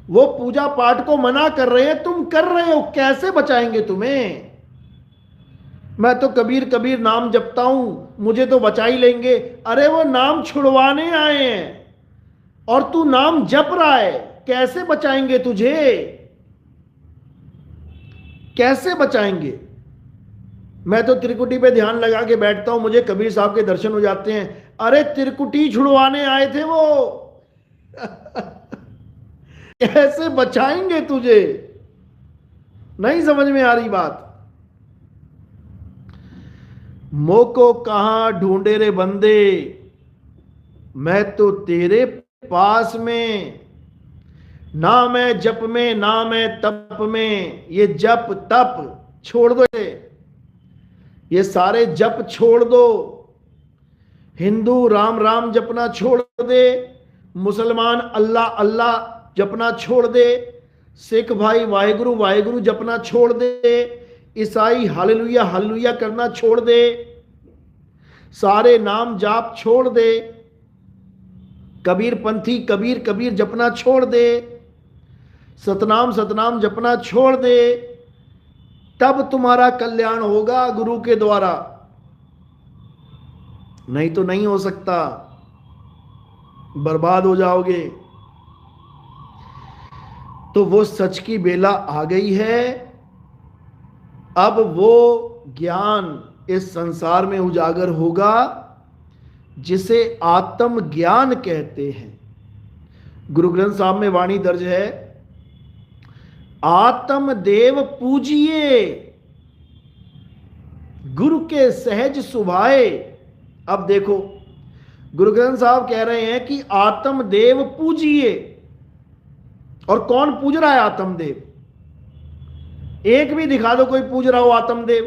वो पूजा पाठ को मना कर रहे हैं, तुम कर रहे हो, कैसे बचाएंगे तुम्हें? मैं तो कबीर कबीर नाम जपता हूं, मुझे तो बचा ही लेंगे। अरे वो नाम छुड़वाने आए हैं और तू नाम जप रहा है, कैसे बचाएंगे तुझे? कैसे बचाएंगे? मैं तो त्रिकुटी पे ध्यान लगा के बैठता हूं, मुझे कबीर साहब के दर्शन हो जाते हैं। अरे त्रिकुटी छुड़वाने आए थे वो। कैसे बचाएंगे तुझे? नहीं समझ में आ रही बात। मोको कहाँ ढूंढे रे बंदे, मैं तो तेरे पास में। ना मैं जप में ना मैं तप में, ये जप तप छोड़ दो, ये सारे जप छोड़ दो। हिंदू राम राम जपना छोड़ दे, मुसलमान अल्लाह अल्लाह जपना छोड़ दे, सिख भाई वाहिगुरु वाहिगुरु जपना छोड़ दे, ईसाई हालेलुया हालेलुया करना छोड़ दे, सारे नाम जाप छोड़ दे, कबीर पंथी कबीर कबीर जपना छोड़ दे, सतनाम सतनाम जपना छोड़ दे, तब तुम्हारा कल्याण होगा गुरु के द्वारा, नहीं तो नहीं हो सकता, बर्बाद हो जाओगे। तो वो सच की बेला आ गई है। अब वो ज्ञान इस संसार में उजागर होगा जिसे आत्म ज्ञान कहते हैं। गुरु ग्रंथ साहब में वाणी दर्ज है, आत्म देव पूजिए गुरु के सहज सुभाए। अब देखो, गुरु ग्रंथ साहब कह रहे हैं कि आत्म देव पूजिए, और कौन पूज रहा है आत्मदेव? एक भी दिखा दो कोई पूज रहा हो आत्मदेव।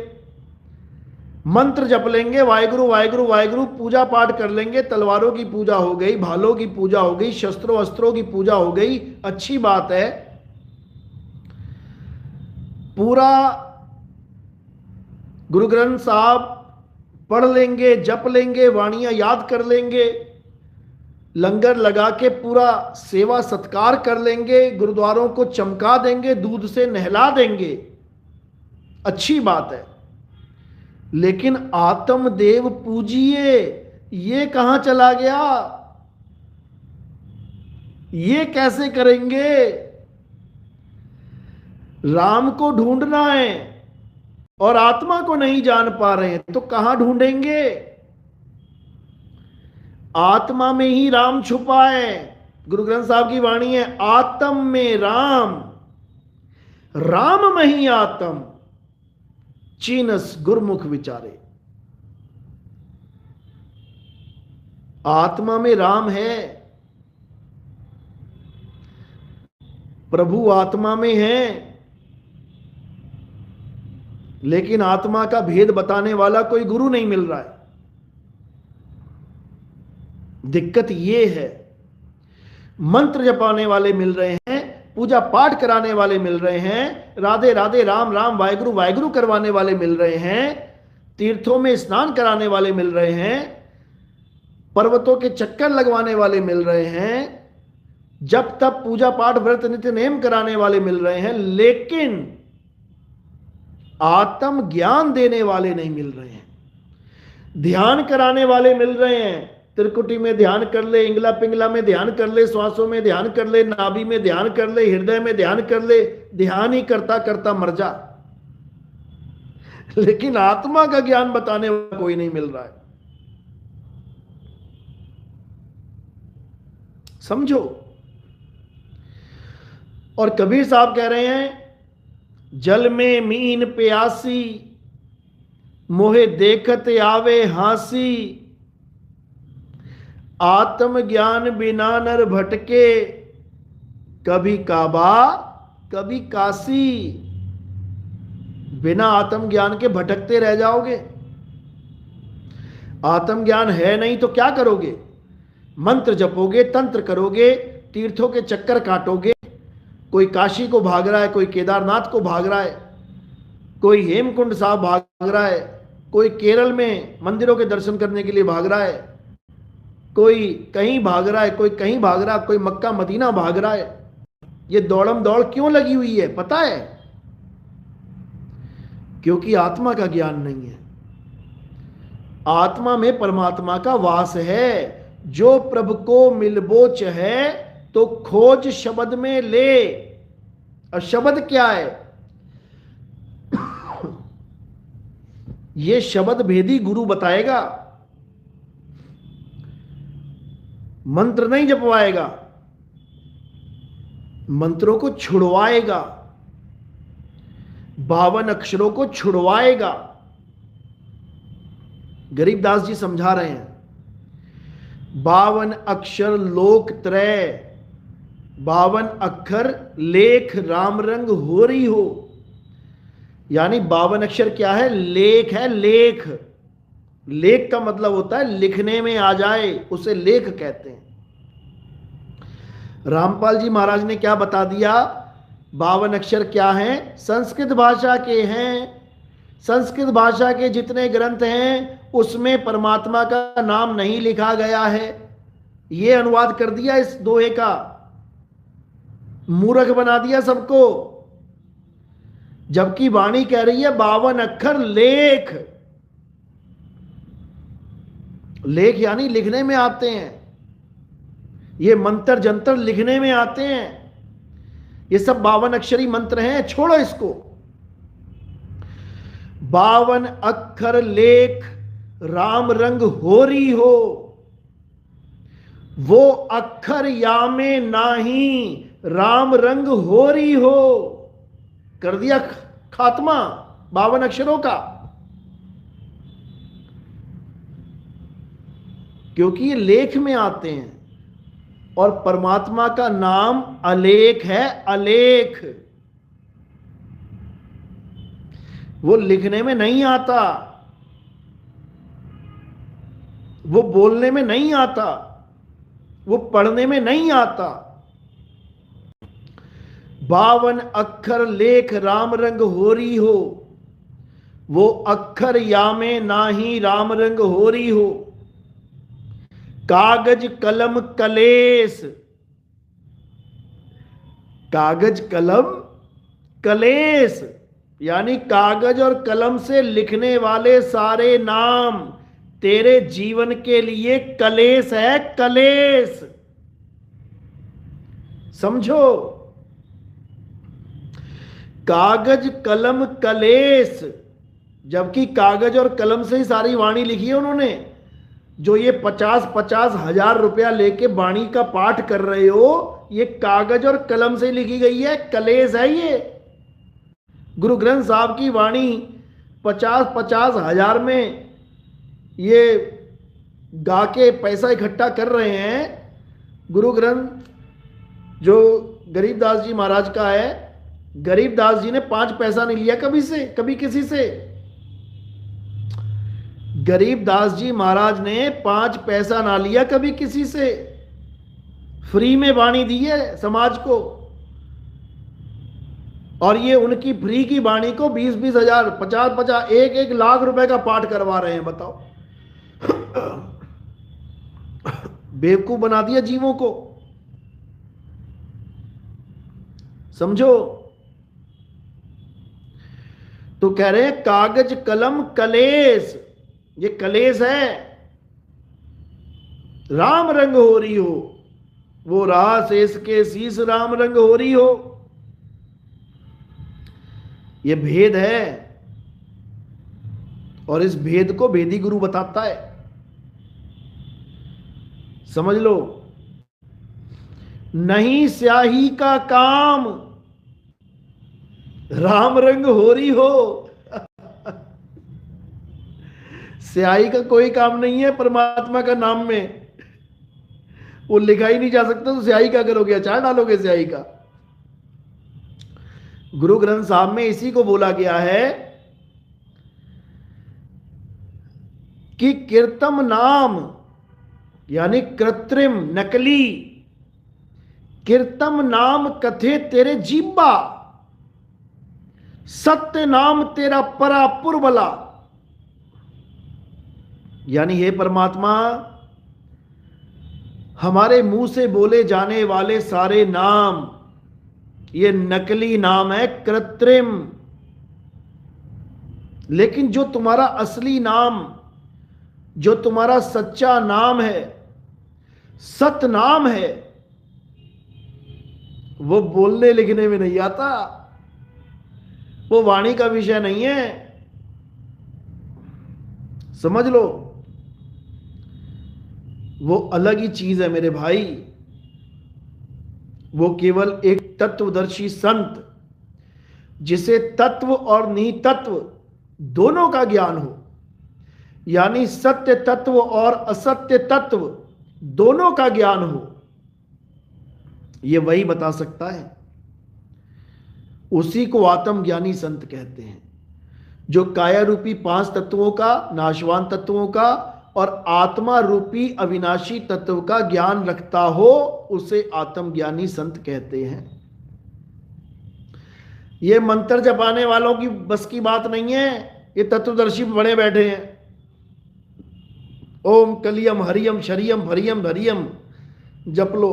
मंत्र जप लेंगे, वाहिगुरु वाहिगुरु वाहिगुरु, पूजा पाठ कर लेंगे, तलवारों की पूजा हो गई, भालों की पूजा हो गई, शस्त्रों अस्त्रों की पूजा हो गई, अच्छी बात है। पूरा गुरु ग्रंथ साहब पढ़ लेंगे, जप लेंगे, वाणियां याद कर लेंगे, लंगर लगा के पूरा सेवा सत्कार कर लेंगे, गुरुद्वारों को चमका देंगे, दूध से नहला देंगे, अच्छी बात है। लेकिन आत्मदेव पूजिए, ये कहां चला गया? ये कैसे करेंगे? राम को ढूंढना है और आत्मा को नहीं जान पा रहे हैं, तो कहां ढूंढेंगे? आत्मा में ही राम छुपा है। गुरु ग्रंथ साहब की वाणी है, आत्म में राम, राम में ही आत्म, चीनस गुरमुख विचारे। आत्मा में राम है, प्रभु आत्मा में है, लेकिन आत्मा का भेद बताने वाला कोई गुरु नहीं मिल रहा है। दिक्कत यह है। मंत्र जपाने वाले मिल रहे हैं, पूजा पाठ कराने वाले मिल रहे हैं, राधे राधे राम राम वाहिगुरु वाहिगुरु करवाने वाले मिल रहे हैं, तीर्थों में स्नान कराने वाले मिल रहे हैं, पर्वतों के चक्कर लगवाने वाले मिल रहे हैं, जब तब पूजा पाठ व्रत नित्य नेम कराने वाले मिल रहे हैं, लेकिन आत्म ज्ञान देने वाले नहीं मिल रहे हैं। ध्यान कराने वाले मिल रहे हैं, त्रिकुटी में ध्यान कर ले, इंगला पिंगला में ध्यान कर ले, श्वासों में ध्यान कर ले, नाभि में ध्यान कर ले, हृदय में ध्यान कर ले, ध्यान ही करता करता मर जा। लेकिन आत्मा का ज्ञान बताने वाला कोई नहीं मिल रहा है। समझो। और कबीर साहब कह रहे हैं, जल में मीन प्यासी, मोहे देखत आवे हासी, आत्म ज्ञान बिना नर भटके, कभी काबा कभी काशी। बिना आत्म ज्ञान के भटकते रह जाओगे। आत्म ज्ञान है नहीं तो क्या करोगे? मंत्र जपोगे, तंत्र करोगे, तीर्थों के चक्कर काटोगे, कोई काशी को भाग रहा है, कोई केदारनाथ को भाग रहा है, कोई हेमकुंड साहब भाग रहा है, कोई केरल में मंदिरों के दर्शन करने के लिए भाग रहा है, कोई कहीं भाग रहा है, कोई कहीं भाग रहा है, कोई मक्का मदीना भाग रहा है। ये दौड़म दौड़ क्यों लगी हुई है पता है? क्योंकि आत्मा का ज्ञान नहीं है। आत्मा में परमात्मा का वास है। जो प्रभु को मिलबोच है तो खोज शब्द में ले। और शब्द क्या है? ये शब्द भेदी गुरु बताएगा, मंत्र नहीं जपवाएगा, मंत्रों को छुड़वाएगा, 52 अक्षरों को छुड़वाएगा। गरीबदास जी समझा रहे हैं, 52 अक्षर लोक त्रय, 52 अक्षर लेख राम रंग होरी हो। यानी 52 अक्षर क्या है? लेख है, लेख। लेख का मतलब होता है लिखने में आ जाए, उसे लेख कहते हैं। रामपाल जी महाराज ने क्या बता दिया? 52 अक्षर क्या हैं? संस्कृत भाषा के हैं। संस्कृत भाषा के जितने ग्रंथ हैं उसमें परमात्मा का नाम नहीं लिखा गया है। ये अनुवाद कर दिया इस दोहे का, मूर्ख बना दिया सबको। जबकि वाणी कह रही है 52 अक्षर लेख। लेख यानी लिखने में आते हैं, ये मंत्र जंतर लिखने में आते हैं। ये सब 52 अक्षरी मंत्र हैं, छोड़ो इसको। 52 अक्षर लेख राम रंग होरी हो, वो अक्षर यामे नाही राम रंग होरी हो। कर दिया खात्मा 52 अक्षरों का, क्योंकि ये लेख में आते हैं। और परमात्मा का नाम अलेख है, अलेख। वो लिखने में नहीं आता, वो बोलने में नहीं आता, वो पढ़ने में नहीं आता। 52 अक्षर लेख राम रंग होरी हो, वो अक्षर यामे नाही राम रंग होरी हो। कागज कलम कलेस, कागज कलम कलेस यानी कागज और कलम से लिखने वाले सारे नाम तेरे जीवन के लिए कलेस है, कलेस। समझो, कागज कलम कलेस। जबकि कागज और कलम से ही सारी वाणी लिखी है उन्होंने। जो ये 50-50 हजार रुपया लेके वाणी का पाठ कर रहे हो, ये कागज और कलम से लिखी गई है, कलेस है ये। गुरु ग्रंथ साहब की वाणी 50-50 हजार में ये गा के पैसा इकट्ठा कर रहे हैं। गुरु ग्रंथ जो गरीबदास जी महाराज का है, गरीबदास जी ने 5 पैसा नहीं लिया कभी से, कभी किसी से। गरीबदास जी महाराज ने 5 पैसा ना लिया कभी किसी से, फ्री में वाणी दी है समाज को। और ये उनकी फ्री की वाणी को 20-20 हजार, 50-50, 1-1 लाख रुपए का पाठ करवा रहे हैं। बताओ, बेवकूफ बना दिया जीवों को। समझो, तो कह रहे हैं कागज कलम कलेस, ये कलेस है। राम रंग हो रही हो, वो रहा शेष के शीस राम रंग हो रही हो। ये भेद है, और इस भेद को भेदी गुरु बताता है। समझ लो, नहीं स्याही का काम राम रंग हो रही हो। स्याही का कोई काम नहीं है परमात्मा का नाम में। वो लिखा ही नहीं जा सकता, तो स्याही क्या करोगे? अचार डालोगे स्याही का? गुरु ग्रंथ साहब में इसी को बोला गया है कि कीर्तम नाम यानी कृत्रिम, नकली, कीर्तम नाम कथे तेरे जीबा, सत्य नाम तेरा परा पुरबला। यानी हे परमात्मा, हमारे मुंह से बोले जाने वाले सारे नाम ये नकली नाम है, कृत्रिम। लेकिन जो तुम्हारा असली नाम, जो तुम्हारा सच्चा नाम है, सत नाम है, वो बोलने लिखने में नहीं आता, वो वाणी का विषय नहीं है। समझ लो, वो अलग ही चीज है मेरे भाई। वो केवल एक तत्वदर्शी संत, जिसे तत्व और नितत्व दोनों का ज्ञान हो, यानी सत्य तत्व और असत्य तत्व दोनों का ज्ञान हो, ये वही बता सकता है। उसी को आत्मज्ञानी संत कहते हैं, जो काया रूपी 5 तत्वों का, नाशवान तत्वों का और आत्मा रूपी अविनाशी तत्व का ज्ञान रखता हो, उसे आत्मज्ञानी संत कहते हैं। ये मंत्र जपाने वालों की बस की बात नहीं है, ये तत्वदर्शी बड़े बैठे हैं। ओम कलियम हरियम शरियम भरियम धरियम जप लो,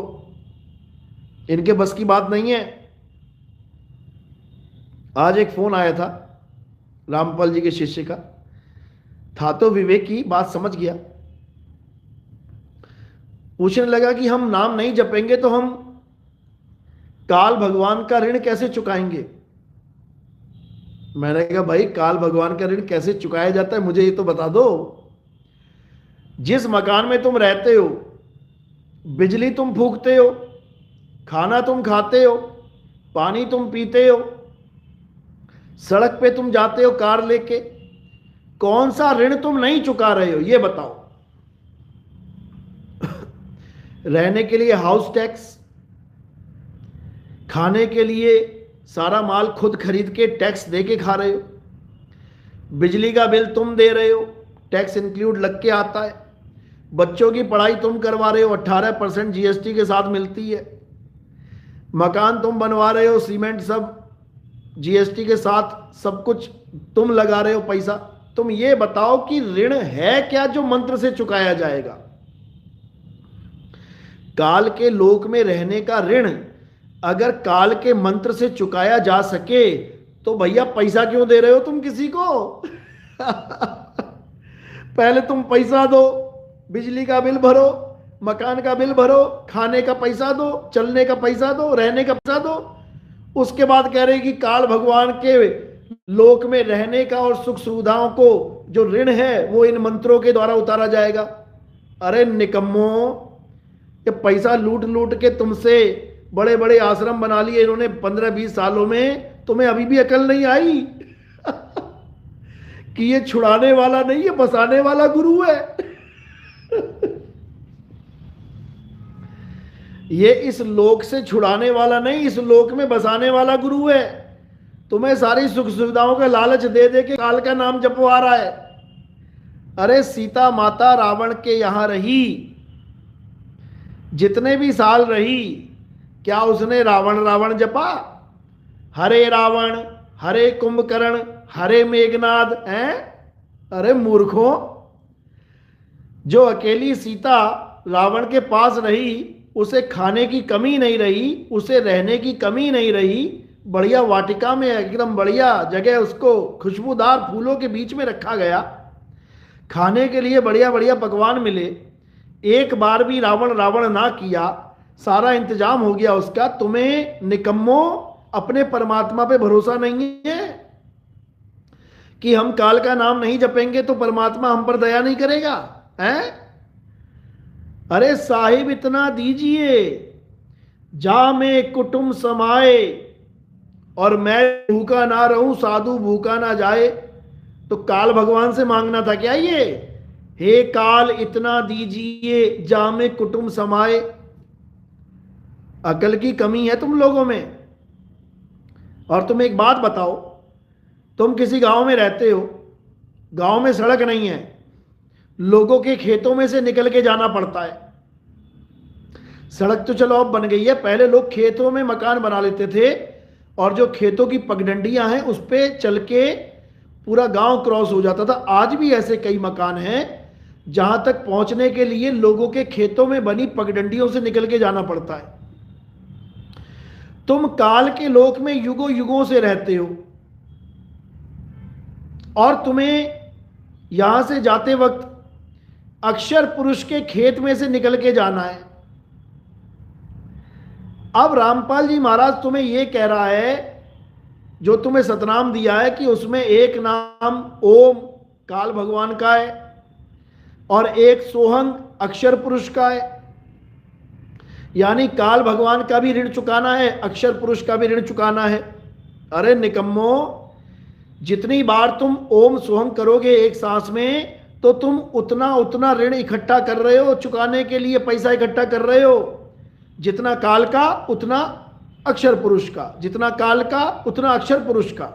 इनके बस की बात नहीं है। आज एक फोन आया था रामपाल जी के शिष्य का, था तो विवेक की बात समझ गया। पूछने लगा कि हम नाम नहीं जपेंगे तो हम काल भगवान का ऋण कैसे चुकाएंगे। मैंने कहा भाई, काल भगवान का ऋण कैसे चुकाया जाता है मुझे ये तो बता दो। जिस मकान में तुम रहते हो, बिजली तुम फूंकते हो, खाना तुम खाते हो, पानी तुम पीते हो, सड़क पे तुम जाते हो कार लेके, कौन सा ऋण तुम नहीं चुका रहे हो ये बताओ। रहने के लिए हाउस टैक्स, खाने के लिए सारा माल खुद खरीद के टैक्स दे के खा रहे हो, बिजली का बिल तुम दे रहे हो, टैक्स इंक्लूड लग के आता है, बच्चों की पढ़ाई तुम करवा रहे हो, 18% जीएसटी के साथ मिलती है, मकान तुम बनवा रहे हो, सीमेंट सब जीएसटी के साथ सब कुछ तुम लगा रहे हो पैसा। तुम ये बताओ कि ऋण है क्या जो मंत्र से चुकाया जाएगा। काल के लोक में रहने का ऋण अगर काल के मंत्र से चुकाया जा सके तो भैया पैसा क्यों दे रहे हो तुम किसी को। पहले तुम पैसा दो, बिजली का बिल भरो, मकान का बिल भरो, खाने का पैसा दो, चलने का पैसा दो, रहने का पैसा दो, उसके बाद कह रहे कि काल भगवान के लोक में रहने का और सुख सुविधाओं को जो ऋण है वो इन मंत्रों के द्वारा उतारा जाएगा। अरे निकम्मो, ये पैसा लूट लूट के तुमसे बड़े बड़े आश्रम बना लिए इन्होंने 15-20 सालों में, तुम्हें अभी भी अकल नहीं आई कि ये छुड़ाने वाला नहीं, ये बसाने वाला गुरु है। ये इस लोक से छुड़ाने वाला नहीं, इस लोक में बसाने वाला गुरु है। तुम्हें सारी सुख सुविधाओं का लालच दे दे के काल का नाम जपवा रहा है। अरे सीता माता रावण के यहां रही, जितने भी साल रही, क्या उसने रावण रावण जपा? हरे रावण, हरे कुंभकर्ण, हरे मेघनाद हैं? अरे मूर्खों, जो अकेली सीता रावण के पास रही, उसे खाने की कमी नहीं रही, उसे रहने की कमी नहीं रही, बढ़िया वाटिका में एकदम बढ़िया जगह उसको खुशबूदार फूलों के बीच में रखा गया, खाने के लिए बढ़िया बढ़िया पकवान मिले, एक बार भी रावण रावण ना किया, सारा इंतजाम हो गया उसका। तुम्हें निकम्मो अपने परमात्मा पे भरोसा नहीं है कि हम काल का नाम नहीं जपेंगे तो परमात्मा हम पर दया नहीं करेगा हैं? अरे साहिब इतना दीजिए, जा में कुटुंब समाए और मैं भूखा ना रहूं, साधु भूखा ना जाए। तो काल भगवान से मांगना था क्या ये? हे काल इतना दीजिए, जा में कुटुंब समाए। अकल की कमी है तुम लोगों में। और तुम एक बात बताओ, तुम किसी गांव में रहते हो, गांव में सड़क नहीं है, लोगों के खेतों में से निकल के जाना पड़ता है। सड़क तो चलो अब बन गई है, पहले लोग खेतों में मकान बना लेते थे और जो खेतों की पगडंडियां हैं उस पे चल के पूरा गांव क्रॉस हो जाता था। आज भी ऐसे कई मकान हैं जहां तक पहुंचने के लिए लोगों के खेतों में बनी पगडंडियों से निकल के जाना पड़ता है। तुम काल के लोक में युगों युगों से रहते हो और तुम्हें यहां से जाते वक्त अक्षर पुरुष के खेत में से निकल के जाना है। अब रामपाल जी महाराज तुम्हें यह कह रहा है, जो तुम्हें सतनाम दिया है कि उसमें एक नाम ओम काल भगवान का है और एक सोहंग अक्षर पुरुष का है, यानी काल भगवान का भी ऋण चुकाना है, अक्षर पुरुष का भी ऋण चुकाना है। अरे निकम्मो, जितनी बार तुम ओम सोहंग करोगे एक सांस में, तो तुम उतना उतना ऋण इकट्ठा कर रहे हो, चुकाने के लिए पैसा इकट्ठा कर रहे हो, जितना काल का उतना अक्षर पुरुष का, जितना काल का उतना अक्षर पुरुष का।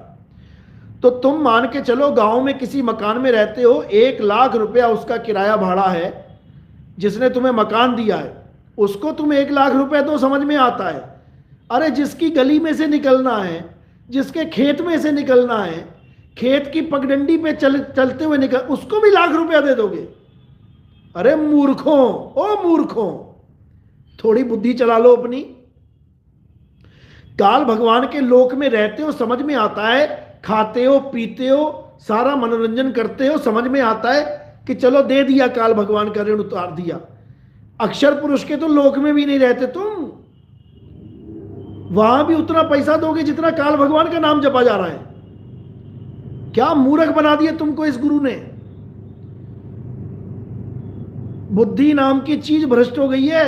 तो तुम मान के चलो गांव में किसी मकान में रहते हो, 1,00,000 रुपया उसका किराया भाड़ा है, जिसने तुम्हें मकान दिया है उसको तुम 1,00,000 रुपया तो समझ में आता है। अरे जिसकी गली में से निकलना है, जिसके खेत में से निकलना है, खेत की पगडंडी पे चलते हुए निकल, उसको भी 1,00,000 रुपया दे दोगे? अरे मूर्खों, ओ मूर्खों, थोड़ी बुद्धि चला लो अपनी। काल भगवान के लोक में रहते हो, समझ में आता है, खाते हो पीते हो, सारा मनोरंजन करते हो, समझ में आता है कि चलो दे दिया, काल भगवान का ऋण उतार दिया। अक्षर पुरुष के तो लोक में भी नहीं रहते तुम, वहां भी उतना पैसा दोगे जितना काल भगवान का नाम जपा जा रहा है। क्या मूर्ख बना दिया तुमको इस गुरु ने। बुद्धि नाम की चीज भ्रष्ट हो गई है।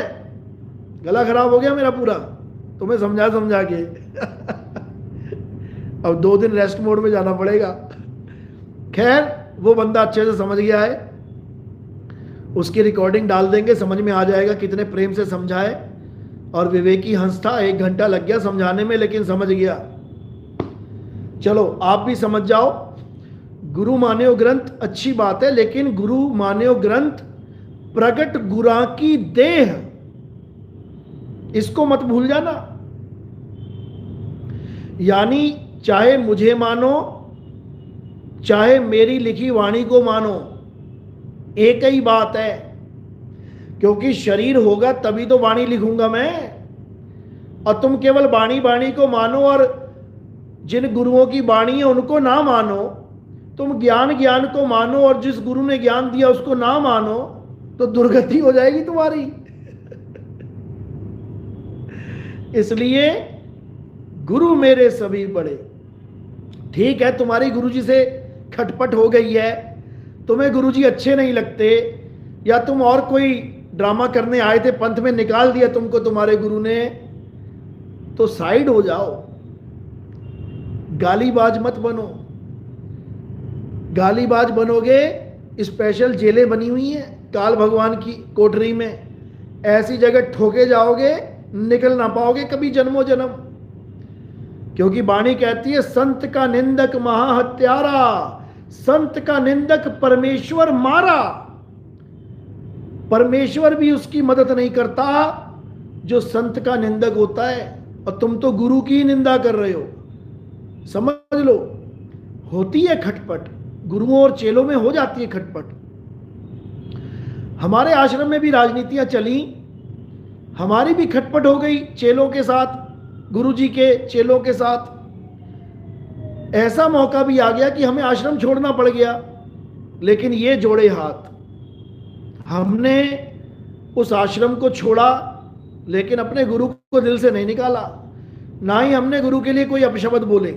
गला खराब हो गया मेरा पूरा, तुम्हें समझा समझा के अब 2 दिन रेस्ट मोड में जाना पड़ेगा। खैर, वो बंदा अच्छे से समझ गया है, उसकी रिकॉर्डिंग डाल देंगे, समझ में आ जाएगा कितने प्रेम से समझाए। और विवेकी हंस था, 1 घंटा लग गया समझाने में, लेकिन समझ गया। चलो आप भी समझ जाओ। गुरु मान्यो ग्रंथ अच्छी बात है, लेकिन गुरु मान्यो ग्रंथ प्रगट गुरा की देह, इसको मत भूल जाना। यानी चाहे मुझे मानो, चाहे मेरी लिखी वाणी को मानो, एक ही बात है। क्योंकि शरीर होगा तभी तो वाणी लिखूंगा मैं। और तुम केवल वाणी वाणी को मानो और जिन गुरुओं की वाणी है उनको ना मानो, तुम ज्ञान ज्ञान को मानो और जिस गुरु ने ज्ञान दिया उसको ना मानो, तो दुर्गति हो जाएगी तुम्हारी। इसलिए गुरु मेरे सभी बड़े। ठीक है, तुम्हारी गुरुजी से खटपट हो गई है, तुम्हें गुरुजी अच्छे नहीं लगते, या तुम और कोई ड्रामा करने आए थे, पंथ में निकाल दिया तुमको तुम्हारे गुरु ने, तो साइड हो जाओ। गालीबाज मत बनो। गालीबाज बनोगे, स्पेशल जेलें बनी हुई हैं काल भगवान की कोठरी में, ऐसी जगह ठोके जाओगे, निकल ना पाओगे कभी जन्मों जन्म। क्योंकि वाणी कहती है, संत का निंदक महाहत्यारा, संत का निंदक परमेश्वर मारा। परमेश्वर भी उसकी मदद नहीं करता जो संत का निंदक होता है, और तुम तो गुरु की ही निंदा कर रहे हो। समझ लो, होती है खटपट, गुरुओं और चेलों में हो जाती है खटपट। हमारे आश्रम में भी राजनीतियां चली, हमारी भी खटपट हो गई चेलों के साथ, गुरुजी के चेलों के साथ। ऐसा मौका भी आ गया कि हमें आश्रम छोड़ना पड़ गया, लेकिन ये जोड़े हाथ, हमने उस आश्रम को छोड़ा, लेकिन अपने गुरु को दिल से नहीं निकाला, ना ही हमने गुरु के लिए कोई अपशब्द बोले।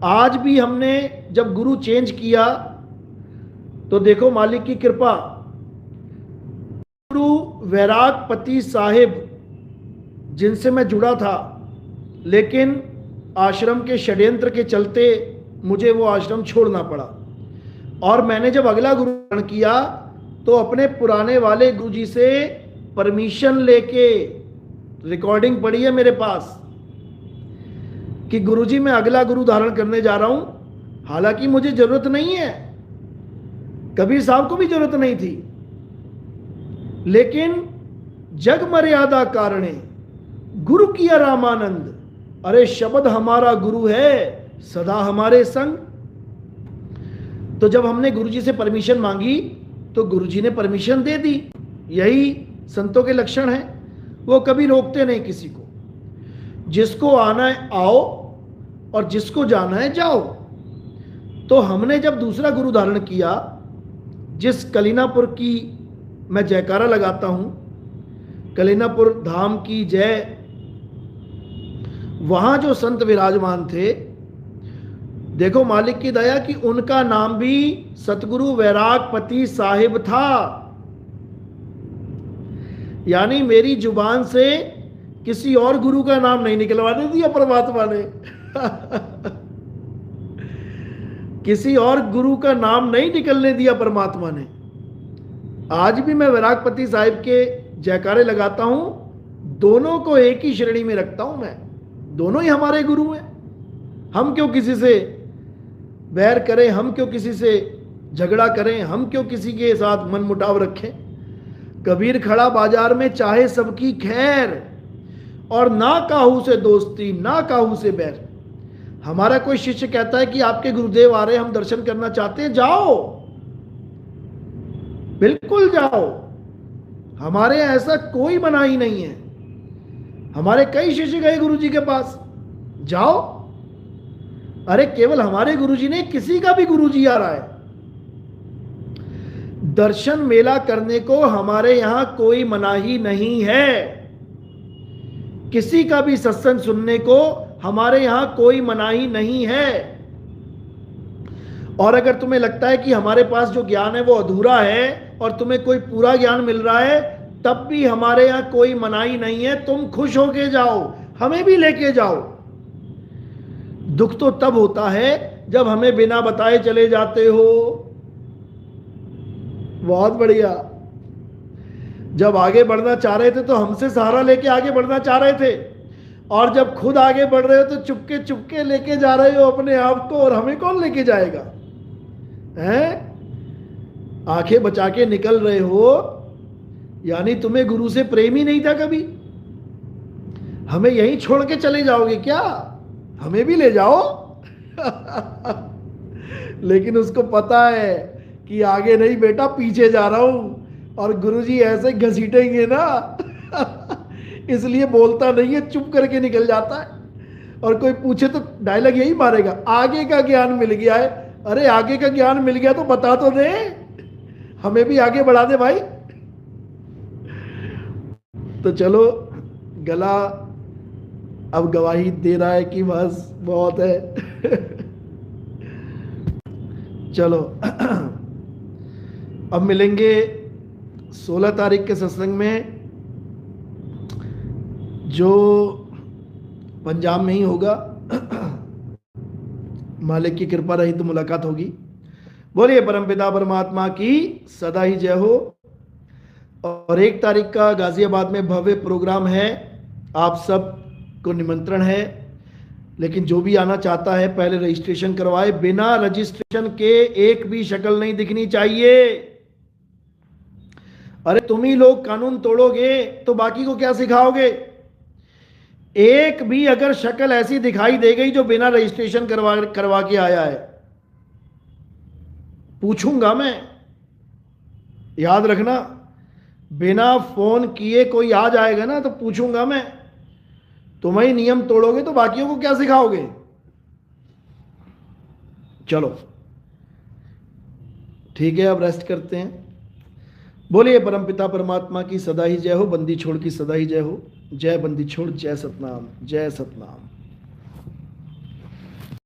आज भी हमने जब गुरु चेंज किया तो देखो मालिक की कृपा, गुरु वैरागपति साहिब जिनसे मैं जुड़ा था, लेकिन आश्रम के षड्यंत्र के चलते मुझे वो आश्रम छोड़ना पड़ा। और मैंने जब अगला गुरु ग्रहण किया तो अपने पुराने वाले गुरुजी से परमिशन लेके, रिकॉर्डिंग पड़ी है मेरे पास, कि गुरुजी मैं अगला गुरु धारण करने जा रहा हूं। हालांकि मुझे जरूरत नहीं है, कबीर साहब को भी जरूरत नहीं थी, लेकिन जग मर्यादा कारणे गुरु किया रामानंद। अरे शब्द हमारा गुरु है, सदा हमारे संग। तो जब हमने गुरुजी से परमिशन मांगी तो गुरुजी ने परमिशन दे दी। यही संतों के लक्षण है, वो कभी रोकते नहीं किसी को। जिसको आना है आओ और जिसको जाना है जाओ। तो हमने जब दूसरा गुरु धारण किया, जिस कलीनापुर की मैं जयकारा लगाता हूं, कलीनापुर धाम की जय, वहां जो संत विराजमान थे, देखो मालिक की दया कि उनका नाम भी सतगुरु वैरागपति साहिब था। यानी मेरी जुबान से किसी और गुरु का नाम नहीं निकलवाने दिया परमात्मा ने। किसी और गुरु का नाम नहीं निकलने दिया परमात्मा ने। आज भी मैं वैरागपति साहिब के जयकारे लगाता हूं, दोनों को एक ही श्रेणी में रखता हूं मैं, दोनों ही हमारे गुरु हैं। हम क्यों किसी से बैर करें, हम क्यों किसी से झगड़ा करें, हम क्यों किसी के साथ मनमुटाव रखें। कबीर खड़ा बाजार में चाहे सबकी खैर, और ना काहू से दोस्ती ना काहू से बैर। हमारा कोई शिष्य कहता है कि आपके गुरुदेव आ रहे, हम दर्शन करना चाहते हैं, जाओ, बिल्कुल जाओ, हमारे यहाँ ऐसा कोई मनाही नहीं है। हमारे कई शिष्य गए गुरुजी के पास, जाओ। अरे केवल हमारे गुरुजी ने, किसी का भी गुरुजी आ रहा है, दर्शन मेला करने को हमारे यहां कोई मनाही नहीं है। किसी का भी सत्संग सुनने को हमारे यहां कोई मनाही नहीं है। और अगर तुम्हें लगता है कि हमारे पास जो ज्ञान है वो अधूरा है और तुम्हें कोई पूरा ज्ञान मिल रहा है, तब भी हमारे यहां कोई मनाही नहीं है। तुम खुश होके जाओ, हमें भी लेके जाओ। दुख तो तब होता है जब हमें बिना बताए चले जाते हो। बहुत बढ़िया। जब आगे बढ़ना चाह रहे थे तो हमसे सहारा लेके आगे बढ़ना चाह रहे थे, और जब खुद आगे बढ़ रहे हो तो चुपके चुपके लेके जा रहे हो अपने आप को, और हमें कौन लेके जाएगा? हैं? आंखें बचा के निकल रहे हो, यानी तुम्हें गुरु से प्रेम ही नहीं था कभी। हमें यहीं छोड़ के चले जाओगे क्या? हमें भी ले जाओ। लेकिन उसको पता है कि आगे नहीं बेटा, पीछे जा रहा हूं, और गुरुजी ऐसे घसीटेंगे ना, इसलिए बोलता नहीं है, चुप करके निकल जाता है। और कोई पूछे तो डायलॉग यही मारेगा, आगे का ज्ञान मिल गया है। अरे आगे का ज्ञान मिल गया तो बता तो दे, हमें भी आगे बढ़ा दे भाई। तो चलो, गला अब गवाही दे रहा है कि बस बहुत है। चलो अब मिलेंगे 16 तारीख के सत्संग में, जो पंजाब में ही होगा। मालिक की कृपा रही तो मुलाकात होगी। बोलिए परमपिता परमात्मा की सदा ही जय हो। और 1 तारीख का गाजियाबाद में भव्य प्रोग्राम है, आप सब को निमंत्रण है। लेकिन जो भी आना चाहता है पहले रजिस्ट्रेशन करवाए। बिना रजिस्ट्रेशन के एक भी शक्ल नहीं दिखनी चाहिए। अरे तुम ही लोग कानून तोड़ोगे तो बाकी को क्या सिखाओगे? एक भी अगर शक्ल ऐसी दिखाई दे गई जो बिना रजिस्ट्रेशन करवा के आया है, पूछूंगा मैं। याद रखना, बिना फोन किए कोई आ जाएगा ना तो पूछूंगा मैं। तुम ही नियम तोड़ोगे तो बाकियों को क्या सिखाओगे? चलो ठीक है, अब रेस्ट करते हैं। बोलिए परमपिता परमात्मा की सदा ही जय हो। बंदी छोड़ की सदा ही जय हो। जय बंदी छोड़, जय सतनाम, जय सतनाम।